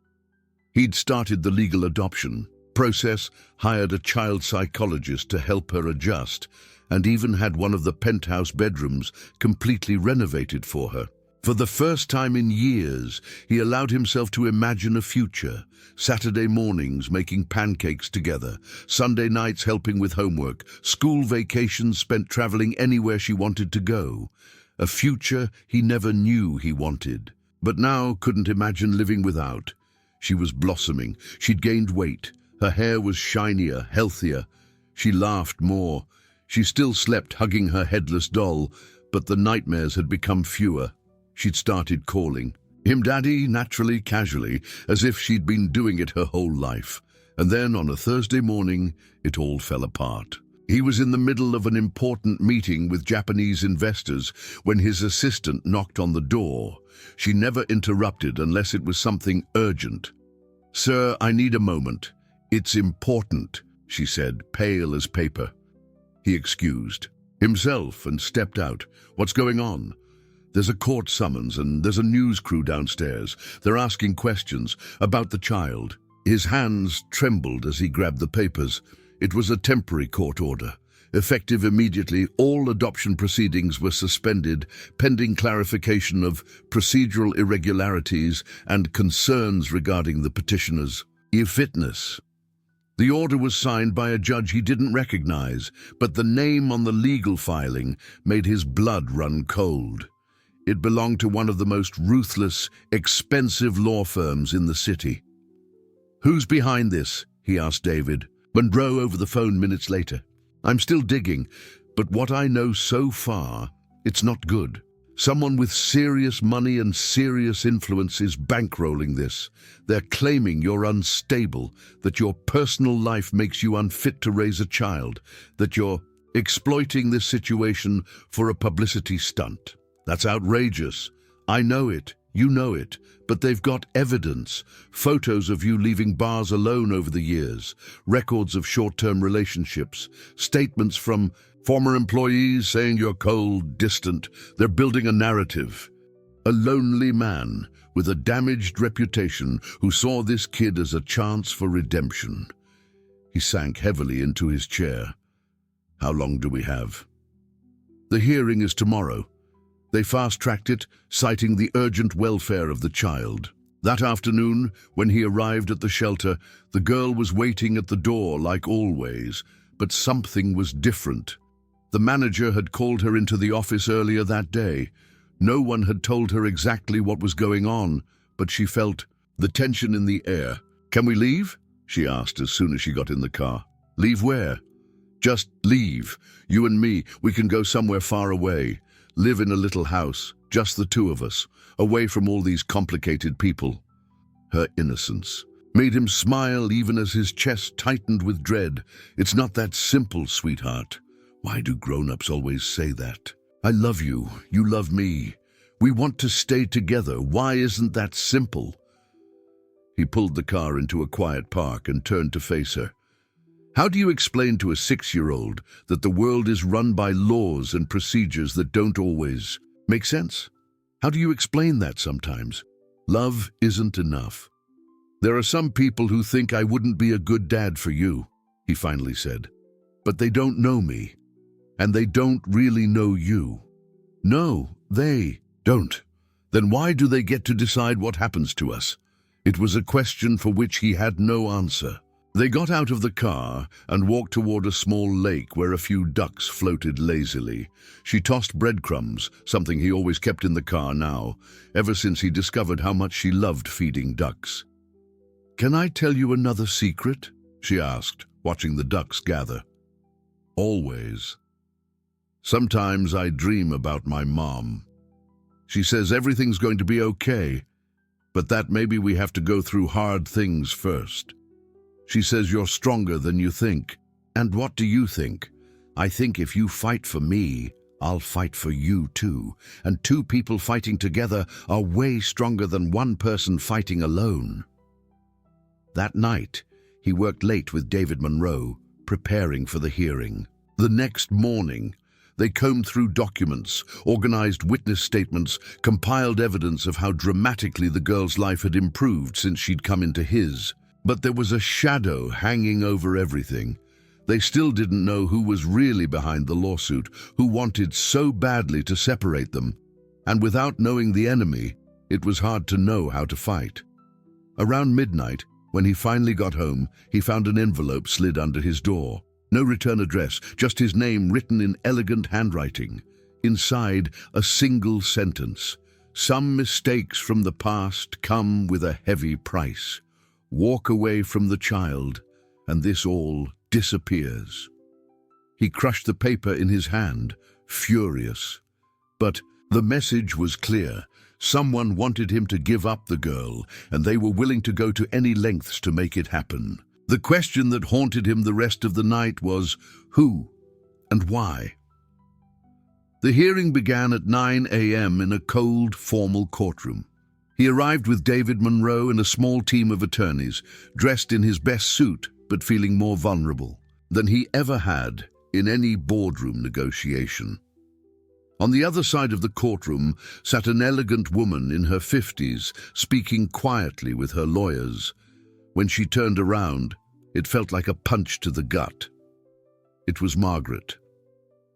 He'd started the legal adoption process, hired a child psychologist to help her adjust, and even had one of the penthouse bedrooms completely renovated for her. For the first time in years, he allowed himself to imagine a future. Saturday mornings making pancakes together, Sunday nights helping with homework, school vacations spent traveling anywhere she wanted to go. A future he never knew he wanted, but now couldn't imagine living without. She was blossoming. She'd gained weight. Her hair was shinier, healthier. She laughed more. She still slept hugging her headless doll, but the nightmares had become fewer. She'd started calling him Daddy, naturally, casually, as if she'd been doing it her whole life. And then on a Thursday morning, it all fell apart. He was in the middle of an important meeting with Japanese investors when his assistant knocked on the door. She never interrupted unless it was something urgent. "Sir, I need a moment. It's important," she said, pale as paper. He excused himself and stepped out. "What's going on?" "There's a court summons and there's a news crew downstairs. They're asking questions about the child." His hands trembled as he grabbed the papers. It was a temporary court order. Effective immediately, all adoption proceedings were suspended, pending clarification of procedural irregularities and concerns regarding the petitioner's fitness. The order was signed by a judge he didn't recognize, but the name on the legal filing made his blood run cold. It belonged to one of the most ruthless, expensive law firms in the city. "Who's behind this?" he asked David, Monroe over the phone minutes later. "I'm still digging, but what I know so far, it's not good. Someone with serious money and serious influence is bankrolling this. They're claiming you're unstable, that your personal life makes you unfit to raise a child, that you're exploiting this situation for a publicity stunt. That's outrageous. I know it, you know it, but they've got evidence, photos of you leaving bars alone over the years, records of short-term relationships, statements from former employees saying you're cold, distant. They're building a narrative. A lonely man with a damaged reputation who saw this kid as a chance for redemption." He sank heavily into his chair. "How long do we have?" "The hearing is tomorrow. They fast-tracked it, citing the urgent welfare of the child. That afternoon, when he arrived at the shelter, the girl was waiting at the door like always, but something was different. The manager had called her into the office earlier that day. No one had told her exactly what was going on, but she felt the tension in the air. "Can we leave?" she asked as soon as she got in the car. "Leave where?" "Just leave. You and me, we can go somewhere far away. Live in a little house, just the two of us, away from all these complicated people." Her innocence made him smile even as his chest tightened with dread. "It's not that simple, sweetheart. Why do grown-ups always say that? I love you, you love me. We want to stay together. Why isn't that simple?" He pulled the car into a quiet park and turned to face her. "How do you explain to a 6-year-old that the world is run by laws and procedures that don't always make sense? How do you explain that sometimes? Love isn't enough. There are some people who think I wouldn't be a good dad for you," he finally said. "But they don't know me. And they don't really know you." "No, they don't. Then why do they get to decide what happens to us?" It was a question for which he had no answer. They got out of the car and walked toward a small lake where a few ducks floated lazily. She tossed breadcrumbs, something he always kept in the car now, ever since he discovered how much she loved feeding ducks. "Can I tell you another secret?" she asked, watching the ducks gather. "Always. Sometimes I dream about my mom. She says everything's going to be okay, but that maybe we have to go through hard things first. She says you're stronger than you think. And what do you think? I think if you fight for me, I'll fight for you too. And two people fighting together are way stronger than one person fighting alone." That night, he worked late with David Monroe, preparing for the hearing. The next morning, they combed through documents, organized witness statements, compiled evidence of how dramatically the girl's life had improved since she'd come into his. But there was a shadow hanging over everything. They still didn't know who was really behind the lawsuit, who wanted so badly to separate them. And without knowing the enemy, it was hard to know how to fight. Around midnight, when he finally got home, he found an envelope slid under his door. No return address, just his name written in elegant handwriting. Inside, a single sentence. "Some mistakes from the past come with a heavy price. Walk away from the child, and this all disappears." He crushed the paper in his hand, furious. But the message was clear. Someone wanted him to give up the girl, and they were willing to go to any lengths to make it happen. The question that haunted him the rest of the night was, who and why? The hearing began at 9 a.m. in a cold, formal courtroom. He arrived with David Monroe and a small team of attorneys, dressed in his best suit but feeling more vulnerable than he ever had in any boardroom negotiation. On the other side of the courtroom sat an elegant woman in her 50s, speaking quietly with her lawyers. When she turned around, it felt like a punch to the gut. It was Margaret,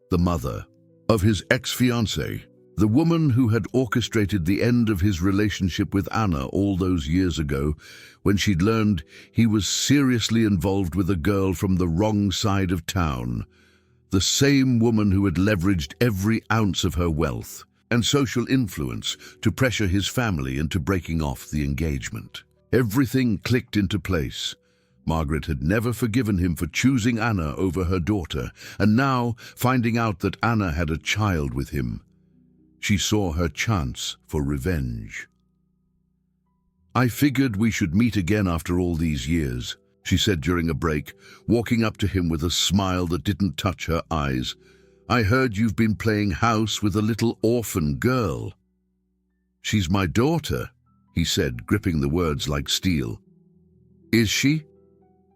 the mother of his ex-fiancée. The woman who had orchestrated the end of his relationship with Anna all those years ago, when she'd learned he was seriously involved with a girl from the wrong side of town. The same woman who had leveraged every ounce of her wealth and social influence to pressure his family into breaking off the engagement. Everything clicked into place. Margaret had never forgiven him for choosing Anna over her daughter, and now, finding out that Anna had a child with him, she saw her chance for revenge. "I figured we should meet again after all these years," she said during a break, walking up to him with a smile that didn't touch her eyes. "I heard you've been playing house with a little orphan girl." "She's my daughter," he said, gripping the words like steel. "Is she?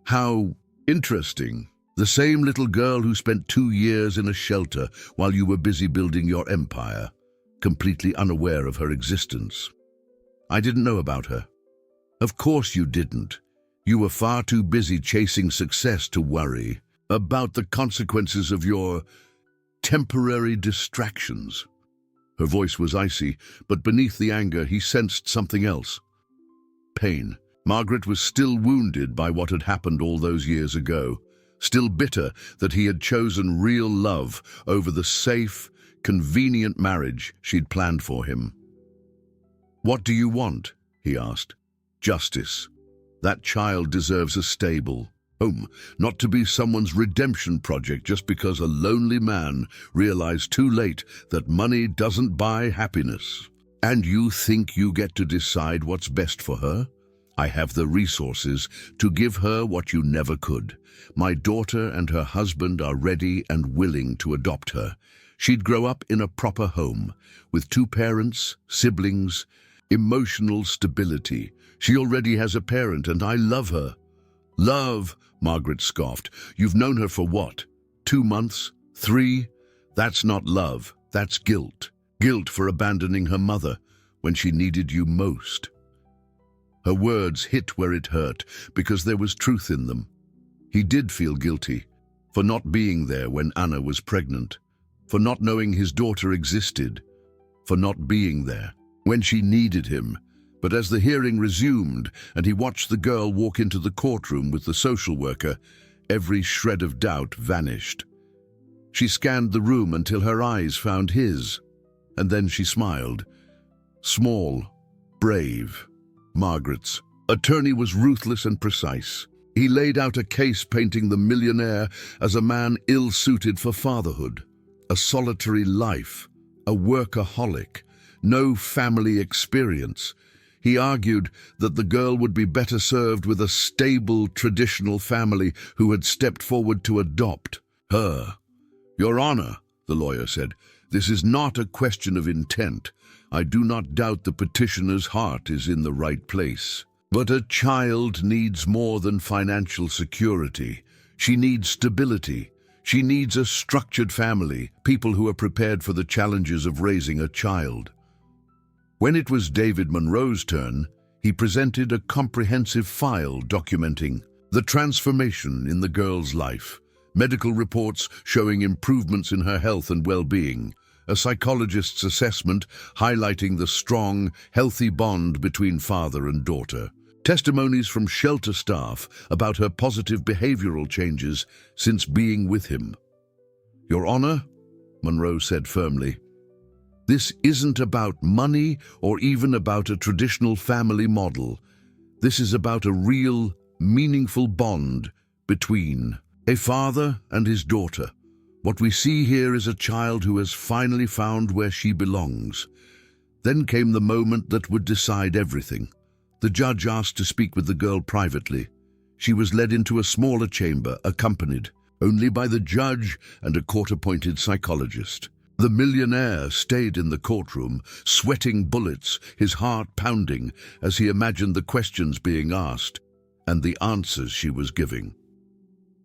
How interesting. The same little girl who spent 2 years in a shelter while you were busy building your empire, completely unaware of her existence." "I didn't know about her." "Of course you didn't. You were far too busy chasing success to worry about the consequences of your temporary distractions." Her voice was icy, but beneath the anger he sensed something else. Pain. Margaret was still wounded by what had happened all those years ago, still bitter that he had chosen real love over the safe, convenient marriage she'd planned for him. "What do you want?" he asked. "Justice. That child deserves a stable home, not to be someone's redemption project just because a lonely man realized too late that money doesn't buy happiness. And you think you get to decide what's best for her? I have the resources to give her what you never could. My daughter and her husband are ready and willing to adopt her. She'd grow up in a proper home, with 2 parents, siblings, emotional stability. She already has a parent, and I love her." "Love?" Margaret scoffed. "You've known her for what? 2 months? 3? That's not love. That's guilt. Guilt for abandoning her mother when she needed you most." Her words hit where it hurt because there was truth in them. He did feel guilty for not being there when Anna was pregnant, for not knowing his daughter existed, for not being there when she needed him. But as the hearing resumed and he watched the girl walk into the courtroom with the social worker, every shred of doubt vanished. She scanned the room until her eyes found his, and then she smiled. Small, brave. Margaret's attorney was ruthless and precise. He laid out a case painting the millionaire as a man ill-suited for fatherhood, a solitary life, a workaholic, no family experience. He argued that the girl would be better served with a stable, traditional family who had stepped forward to adopt her. "Your Honor," the lawyer said, "this is not a question of intent. I do not doubt the petitioner's heart is in the right place. But a child needs more than financial security. She needs stability. She needs a structured family, people who are prepared for the challenges of raising a child." When it was David Monroe's turn, he presented a comprehensive file documenting the transformation in the girl's life, medical reports showing improvements in her health and well-being, a psychologist's assessment highlighting the strong, healthy bond between father and daughter, testimonies from shelter staff about her positive behavioral changes since being with him. "Your Honor," Monroe said firmly, "this isn't about money or even about a traditional family model. This is about a real, meaningful bond between a father and his daughter. What we see here is a child who has finally found where she belongs." Then came the moment that would decide everything. The judge asked to speak with the girl privately. She was led into a smaller chamber, accompanied only by the judge and a court-appointed psychologist. The millionaire stayed in the courtroom, sweating bullets, his heart pounding as he imagined the questions being asked and the answers she was giving.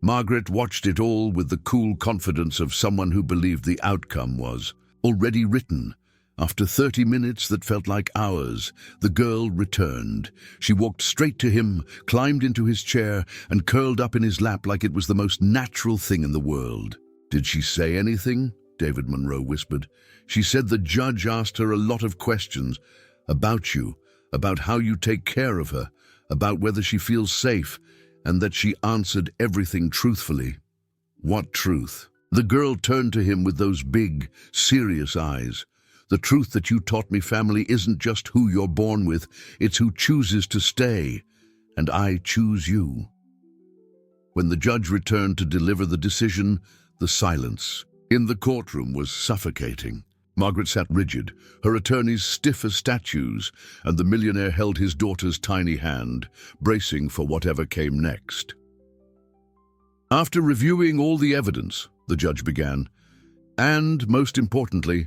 Margaret watched it all with the cool confidence of someone who believed the outcome was already written. After 30 minutes that felt like hours, the girl returned. She walked straight to him, climbed into his chair, and curled up in his lap like it was the most natural thing in the world. "Did she say anything?" David Monroe whispered. "She said the judge asked her a lot of questions about you, about how you take care of her, about whether she feels safe, and that she answered everything truthfully." "What truth?" The girl turned to him with those big, serious eyes. "The truth that you taught me family isn't just who you're born with, it's who chooses to stay, and I choose you." When the judge returned to deliver the decision, the silence in the courtroom was suffocating. Margaret sat rigid, her attorneys stiff as statues, and the millionaire held his daughter's tiny hand, bracing for whatever came next. "After reviewing all the evidence," the judge began, "and, most importantly,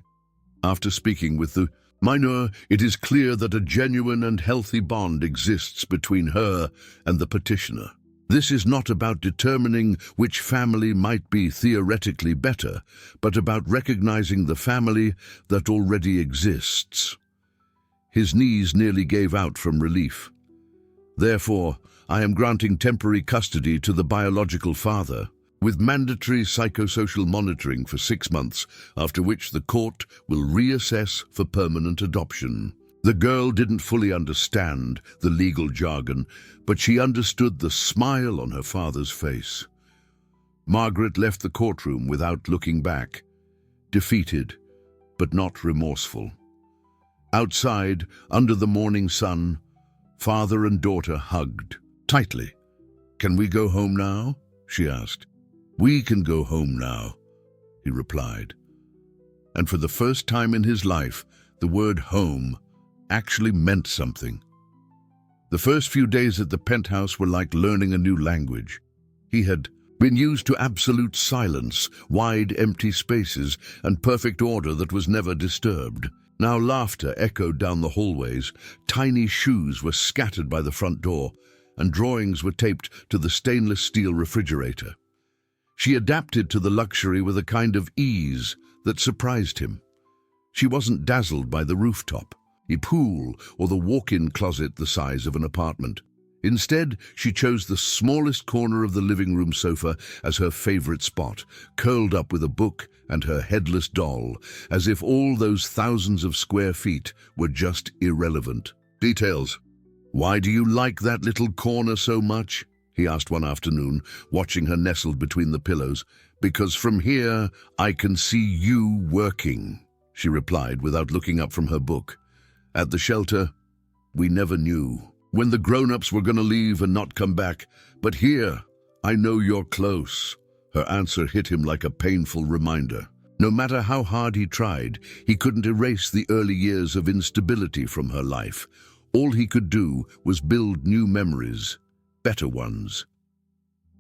after speaking with the minor, it is clear that a genuine and healthy bond exists between her and the petitioner. This is not about determining which family might be theoretically better, but about recognizing the family that already exists." His knees nearly gave out from relief. "Therefore, I am granting temporary custody to the biological father, with mandatory psychosocial monitoring for 6 months, after which the court will reassess for permanent adoption." The girl didn't fully understand the legal jargon, but she understood the smile on her father's face. Margaret left the courtroom without looking back, defeated, but not remorseful. Outside, under the morning sun, father and daughter hugged tightly. "Can we go home now?" she asked. "We can go home now," he replied. And for the first time in his life, the word home actually meant something. The first few days at the penthouse were like learning a new language. He had been used to absolute silence, wide empty spaces, and perfect order that was never disturbed. Now laughter echoed down the hallways, tiny shoes were scattered by the front door, and drawings were taped to the stainless steel refrigerator. She adapted to the luxury with a kind of ease that surprised him. She wasn't dazzled by the rooftop, a pool, or the walk-in closet the size of an apartment. Instead, she chose the smallest corner of the living room sofa as her favorite spot, curled up with a book and her headless doll, as if all those thousands of square feet were just irrelevant. "Details. Why do you like that little corner so much?" he asked one afternoon, watching her nestled between the pillows. "Because from here I can see you working," she replied without looking up from her book. "At the shelter, we never knew when the grown-ups were going to leave and not come back. But here, I know you're close." Her answer hit him like a painful reminder. No matter how hard he tried, he couldn't erase the early years of instability from her life. All he could do was build new memories, better ones.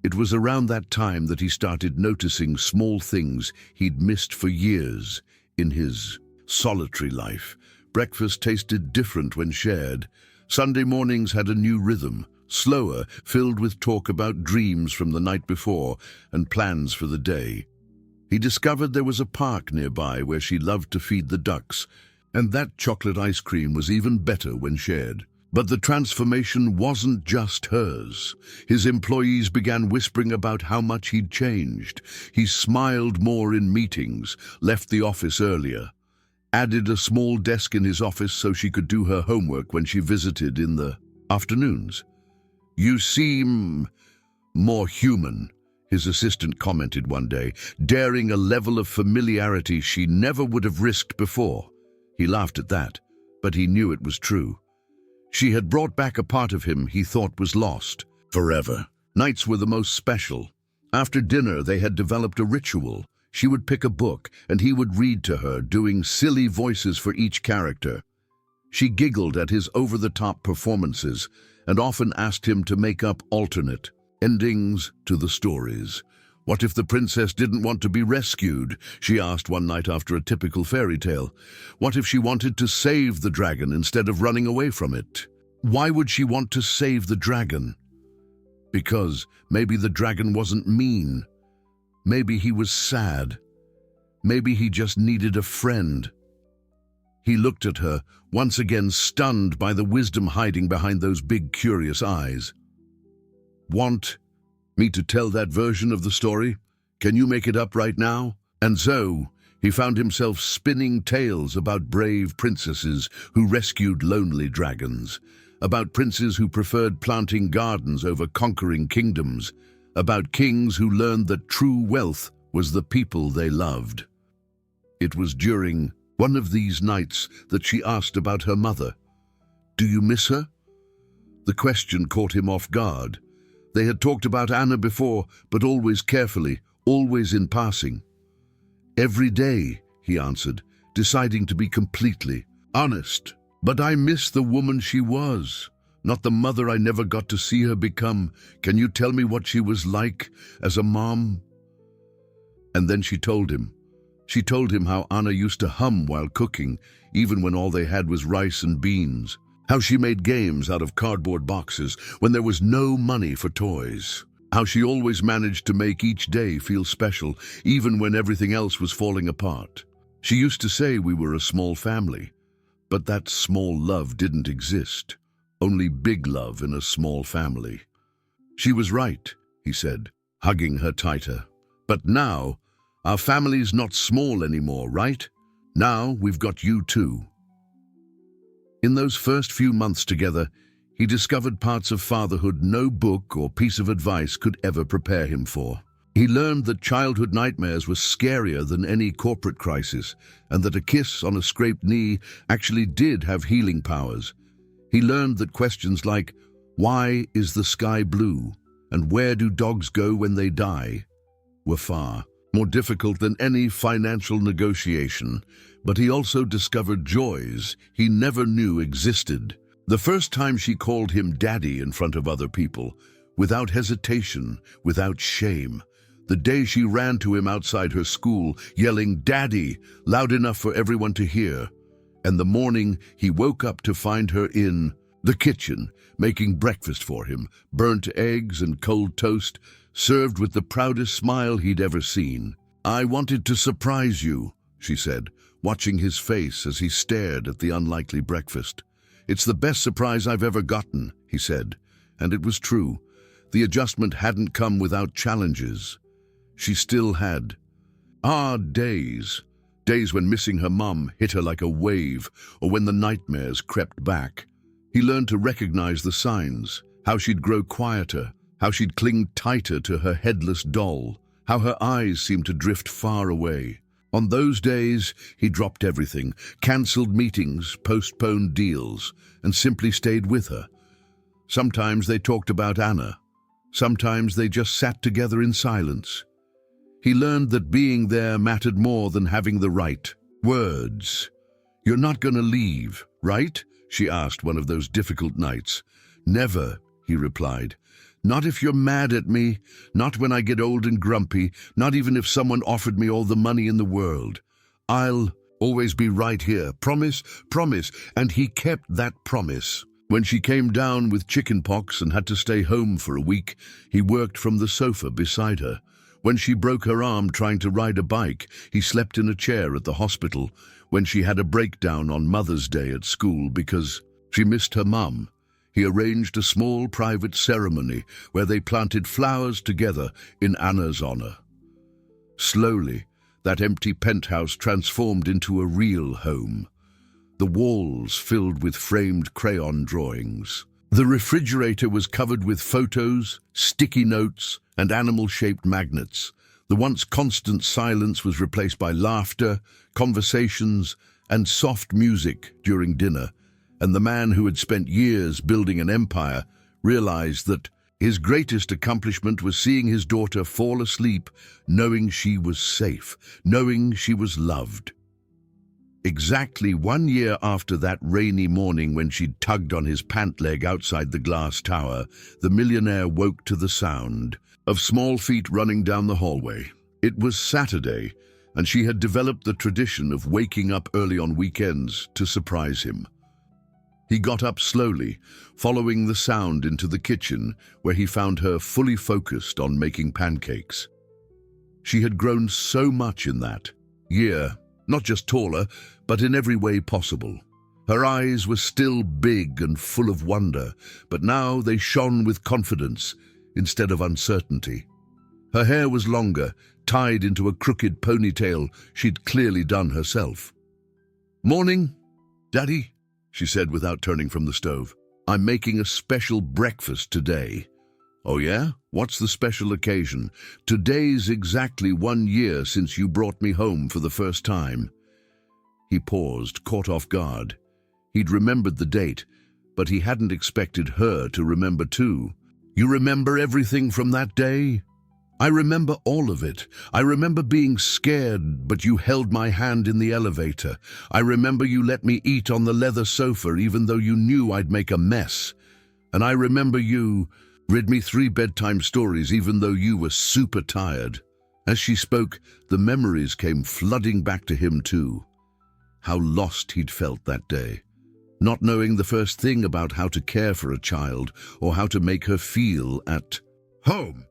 It was around that time that he started noticing small things he'd missed for years in his solitary life. Breakfast tasted different when shared. Sunday mornings had a new rhythm, slower, filled with talk about dreams from the night before and plans for the day. He discovered there was a park nearby where she loved to feed the ducks, and that chocolate ice cream was even better when shared. But the transformation wasn't just hers. His employees began whispering about how much he'd changed. He smiled more in meetings, left the office earlier, added a small desk in his office so she could do her homework when she visited in the afternoons. "You seem more human," his assistant commented one day, daring a level of familiarity she never would have risked before. He laughed at that, but he knew it was true. She had brought back a part of him he thought was lost forever. Nights were the most special. After dinner, they had developed a ritual. She would pick a book, and he would read to her, doing silly voices for each character. She giggled at his over-the-top performances and often asked him to make up alternate endings to the stories. "What if the princess didn't want to be rescued?" she asked one night after a typical fairy tale. "What if she wanted to save the dragon instead of running away from it? Why would she want to save the dragon? Because maybe the dragon wasn't mean. Maybe he was sad. Maybe he just needed a friend." He looked at her, once again stunned by the wisdom hiding behind those big, curious eyes. "Want me to tell that version of the story? Can you make it up right now?" And so He found himself spinning tales about brave princesses who rescued lonely dragons, about princes who preferred planting gardens over conquering kingdoms, about kings who learned that true wealth was the people they loved. It was during one of these nights that she asked about her mother. "Do you miss her?" The question caught him off guard. They had talked about Anna before, but always carefully, always in passing. "Every day," he answered, deciding to be completely honest. "But I miss the woman she was, not the mother I never got to see her become. Can you tell me what she was like as a mom?" And then she told him. She told him how Anna used to hum while cooking, even when all they had was rice and beans. How she made games out of cardboard boxes when there was no money for toys. How she always managed to make each day feel special, even when everything else was falling apart. She used to say we were a small family, but that small love didn't exist. Only big love in a small family. She was right, he said, hugging her tighter. But now, our family's not small anymore, right? Now we've got you too. In those first few months together, he discovered parts of fatherhood no book or piece of advice could ever prepare him for. He learned that childhood nightmares were scarier than any corporate crisis, and that a kiss on a scraped knee actually did have healing powers. He learned that questions like, "Why is the sky blue?" and "Where do dogs go when they die?" were far more difficult than any financial negotiation, but he also discovered joys he never knew existed. The first time she called him daddy in front of other people, without hesitation, without shame. The day she ran to him outside her school, yelling, "Daddy," loud enough for everyone to hear. And the morning he woke up to find her in the kitchen, making breakfast for him, burnt eggs and cold toast, served with the proudest smile he'd ever seen. "I wanted to surprise you," she said, watching his face as he stared at the unlikely breakfast. "It's the best surprise I've ever gotten," he said, and it was true. The adjustment hadn't come without challenges. She still had days when missing her mum hit her like a wave, or when the nightmares crept back. He learned to recognize the signs, how she'd grow quieter, how she'd cling tighter to her headless doll, how her eyes seemed to drift far away. On those days, he dropped everything, cancelled meetings, postponed deals, and simply stayed with her. Sometimes they talked about Anna. Sometimes they just sat together in silence. He learned that being there mattered more than having the right words. "You're not going to leave, right?" she asked one of those difficult nights. "Never," he replied. "Not if you're mad at me, not when I get old and grumpy, not even if someone offered me all the money in the world. I'll always be right here. Promise, promise." And he kept that promise. When she came down with chickenpox and had to stay home for a week, he worked from the sofa beside her. When she broke her arm trying to ride a bike, he slept in a chair at the hospital. When she had a breakdown on Mother's Day at school because she missed her mum, he arranged a small private ceremony where they planted flowers together in Anna's honor. Slowly, that empty penthouse transformed into a real home. The walls filled with framed crayon drawings. The refrigerator was covered with photos, sticky notes, and animal-shaped magnets. The once constant silence was replaced by laughter, conversations, and soft music during dinner. And the man who had spent years building an empire realized that his greatest accomplishment was seeing his daughter fall asleep, knowing she was safe, knowing she was loved. Exactly 1 year after that rainy morning when she'd tugged on his pant leg outside the glass tower, the millionaire woke to the sound of small feet running down the hallway. It was Saturday, and she had developed the tradition of waking up early on weekends to surprise him. He got up slowly, following the sound into the kitchen, where he found her fully focused on making pancakes. She had grown so much in that year, not just taller, but in every way possible. Her eyes were still big and full of wonder, but now they shone with confidence instead of uncertainty. Her hair was longer, tied into a crooked ponytail she'd clearly done herself. "Morning, Daddy," she said without turning from the stove. "I'm making a special breakfast today." "Oh yeah? What's the special occasion?" "Today's exactly 1 year since you brought me home for the first time." He paused, caught off guard. He'd remembered the date, but he hadn't expected her to remember too. "You remember everything from that day?" "I remember all of it. I remember being scared, but you held my hand in the elevator. I remember you let me eat on the leather sofa even though you knew I'd make a mess. And I remember you read me 3 bedtime stories even though you were super tired." As she spoke, the memories came flooding back to him too. How lost he'd felt that day, not knowing the first thing about how to care for a child or how to make her feel at home.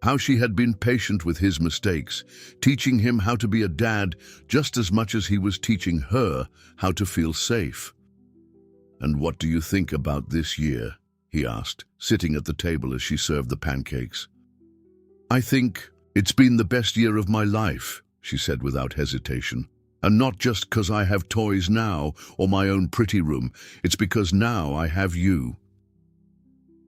How she had been patient with his mistakes, teaching him how to be a dad just as much as he was teaching her how to feel safe. "And what do you think about this year?" he asked, sitting at the table as she served the pancakes. "I think it's been the best year of my life," she said without hesitation. "And not just because I have toys now or my own pretty room. It's because now I have you."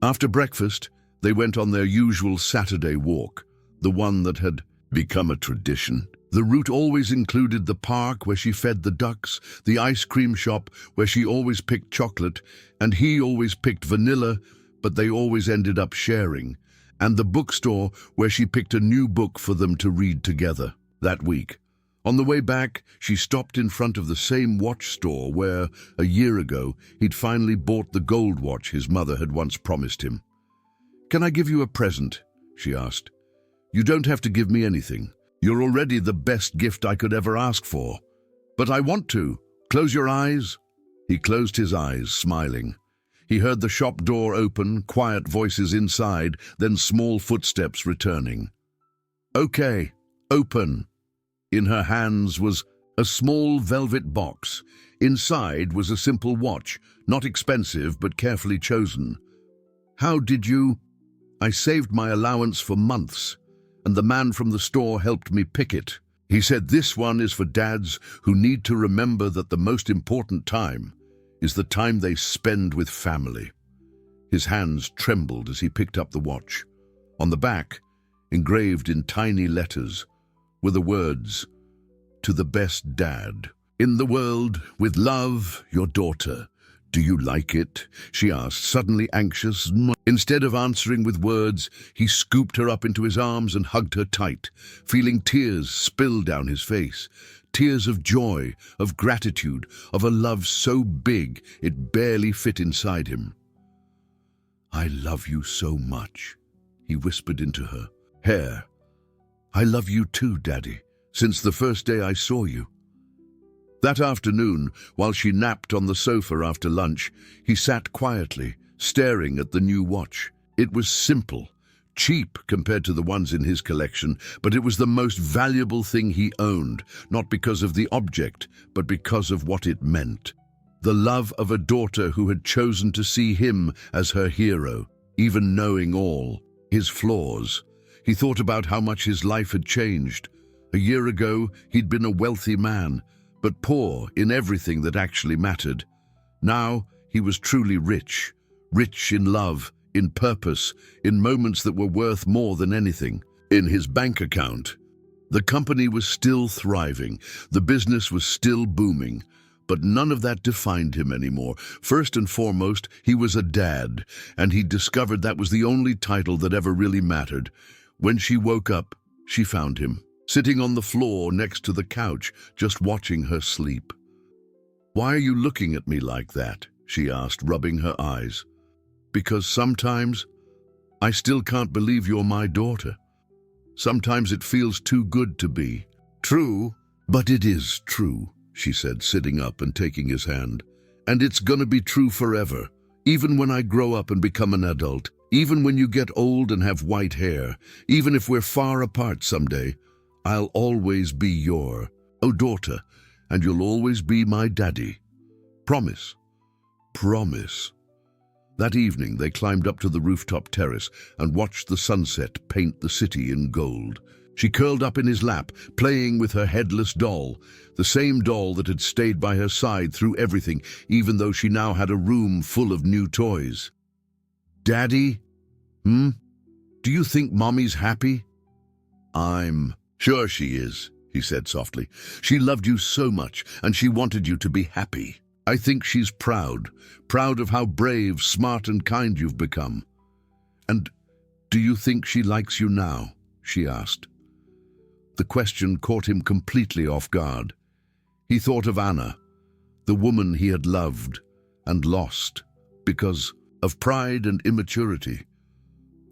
After breakfast, they went on their usual Saturday walk, the one that had become a tradition. The route always included the park where she fed the ducks, the ice cream shop where she always picked chocolate, and he always picked vanilla, but they always ended up sharing, and the bookstore where she picked a new book for them to read together that week. On the way back, she stopped in front of the same watch store where, a year ago, he'd finally bought the gold watch his mother had once promised him. "Can I give you a present?" she asked. "You don't have to give me anything. You're already the best gift I could ever ask for. But I want to. Close your eyes." He closed his eyes, smiling. He heard the shop door open, quiet voices inside, then small footsteps returning. "Okay, open." In her hands was a small velvet box. Inside was a simple watch, not expensive but carefully chosen. "How did you—" "I saved my allowance for months, and the man from the store helped me pick it. He said this one is for dads who need to remember that the most important time is the time they spend with family." His hands trembled as he picked up the watch. On the back, engraved in tiny letters, were the words, "To the best dad in the world, with love, your daughter." "Do you like it?" she asked, suddenly anxious. Instead of answering with words, he scooped her up into his arms and hugged her tight, feeling tears spill down his face. Tears of joy, of gratitude, of a love so big it barely fit inside him. "I love you so much," he whispered into her hair. "I love you too, Daddy, since the first day I saw you." That afternoon, while she napped on the sofa after lunch, he sat quietly, staring at the new watch. It was simple, cheap compared to the ones in his collection, but it was the most valuable thing he owned, not because of the object, but because of what it meant. The love of a daughter who had chosen to see him as her hero, even knowing all his flaws. He thought about how much his life had changed. A year ago, he'd been a wealthy man, but poor in everything that actually mattered. Now, he was truly rich, rich in love, in purpose, in moments that were worth more than anything. In his bank account, the company was still thriving, the business was still booming, but none of that defined him anymore. First and foremost, he was a dad, and he discovered that was the only title that ever really mattered. When she woke up, she found him, sitting on the floor next to the couch, just watching her sleep. "Why are you looking at me like that?" she asked, rubbing her eyes. "Because sometimes I still can't believe you're my daughter. Sometimes it feels too good to be true, but it is true," she said, sitting up and taking his hand. "And it's gonna be true forever, even when I grow up and become an adult, even when you get old and have white hair, even if we're far apart someday, I'll always be your daughter, and you'll always be my daddy. Promise. Promise." That evening, they climbed up to the rooftop terrace and watched the sunset paint the city in gold. She curled up in his lap, playing with her headless doll, the same doll that had stayed by her side through everything, even though she now had a room full of new toys. "Daddy? Do you think Mommy's happy?" "I'm sure she is," he said softly. "She loved you so much, and she wanted you to be happy. I think she's proud of how brave, smart, and kind you've become." "And do you think she likes you now?" she asked. The question caught him completely off guard. He thought of Anna, the woman he had loved and lost because of pride and immaturity.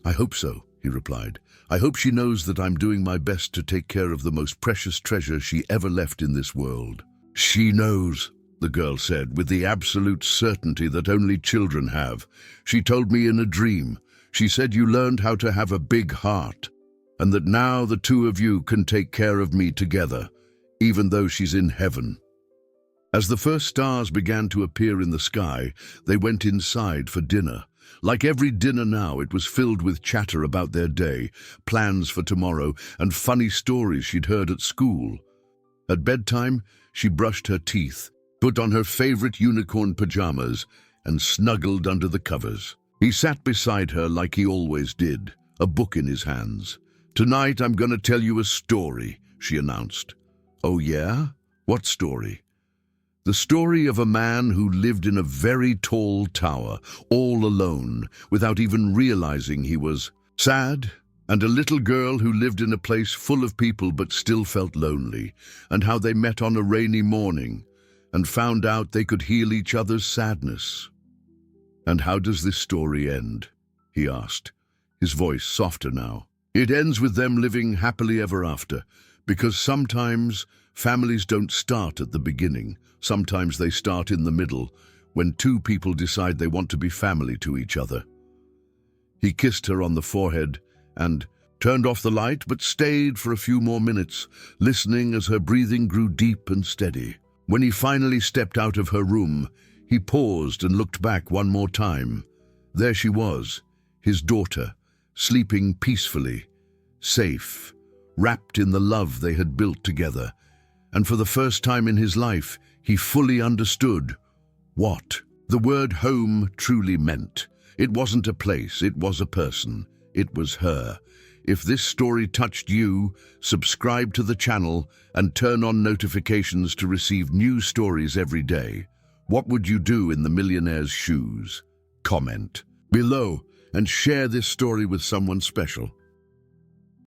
"I hope so," he replied. "I hope she knows that I'm doing my best to take care of the most precious treasure she ever left in this world." "She knows," the girl said, with the absolute certainty that only children have. "She told me in a dream. She said you learned how to have a big heart, and that now the two of you can take care of me together, even though she's in heaven." As the first stars began to appear in the sky, they went inside for dinner. Like every dinner now, it was filled with chatter about their day, plans for tomorrow, and funny stories she'd heard at school. At bedtime, she brushed her teeth, put on her favorite unicorn pajamas, and snuggled under the covers. He sat beside her like he always did, a book in his hands. "Tonight I'm going to tell you a story," she announced. "Oh yeah? What story?" "The story of a man who lived in a very tall tower, all alone, without even realizing he was sad, and a little girl who lived in a place full of people but still felt lonely, and how they met on a rainy morning and found out they could heal each other's sadness." "And how does this story end?" he asked, his voice softer now. "It ends with them living happily ever after, because sometimes families don't start at the beginning. Sometimes they start in the middle, when two people decide they want to be family to each other." He kissed her on the forehead and turned off the light, but stayed for a few more minutes, listening as her breathing grew deep and steady. When he finally stepped out of her room, he paused and looked back one more time. There she was, his daughter, sleeping peacefully, safe, wrapped in the love they had built together. And for the first time in his life, he fully understood what the word home truly meant. It wasn't a place, it was a person. It was her. If this story touched you, subscribe to the channel and turn on notifications to receive new stories every day. What would you do in the millionaire's shoes? Comment below and share this story with someone special.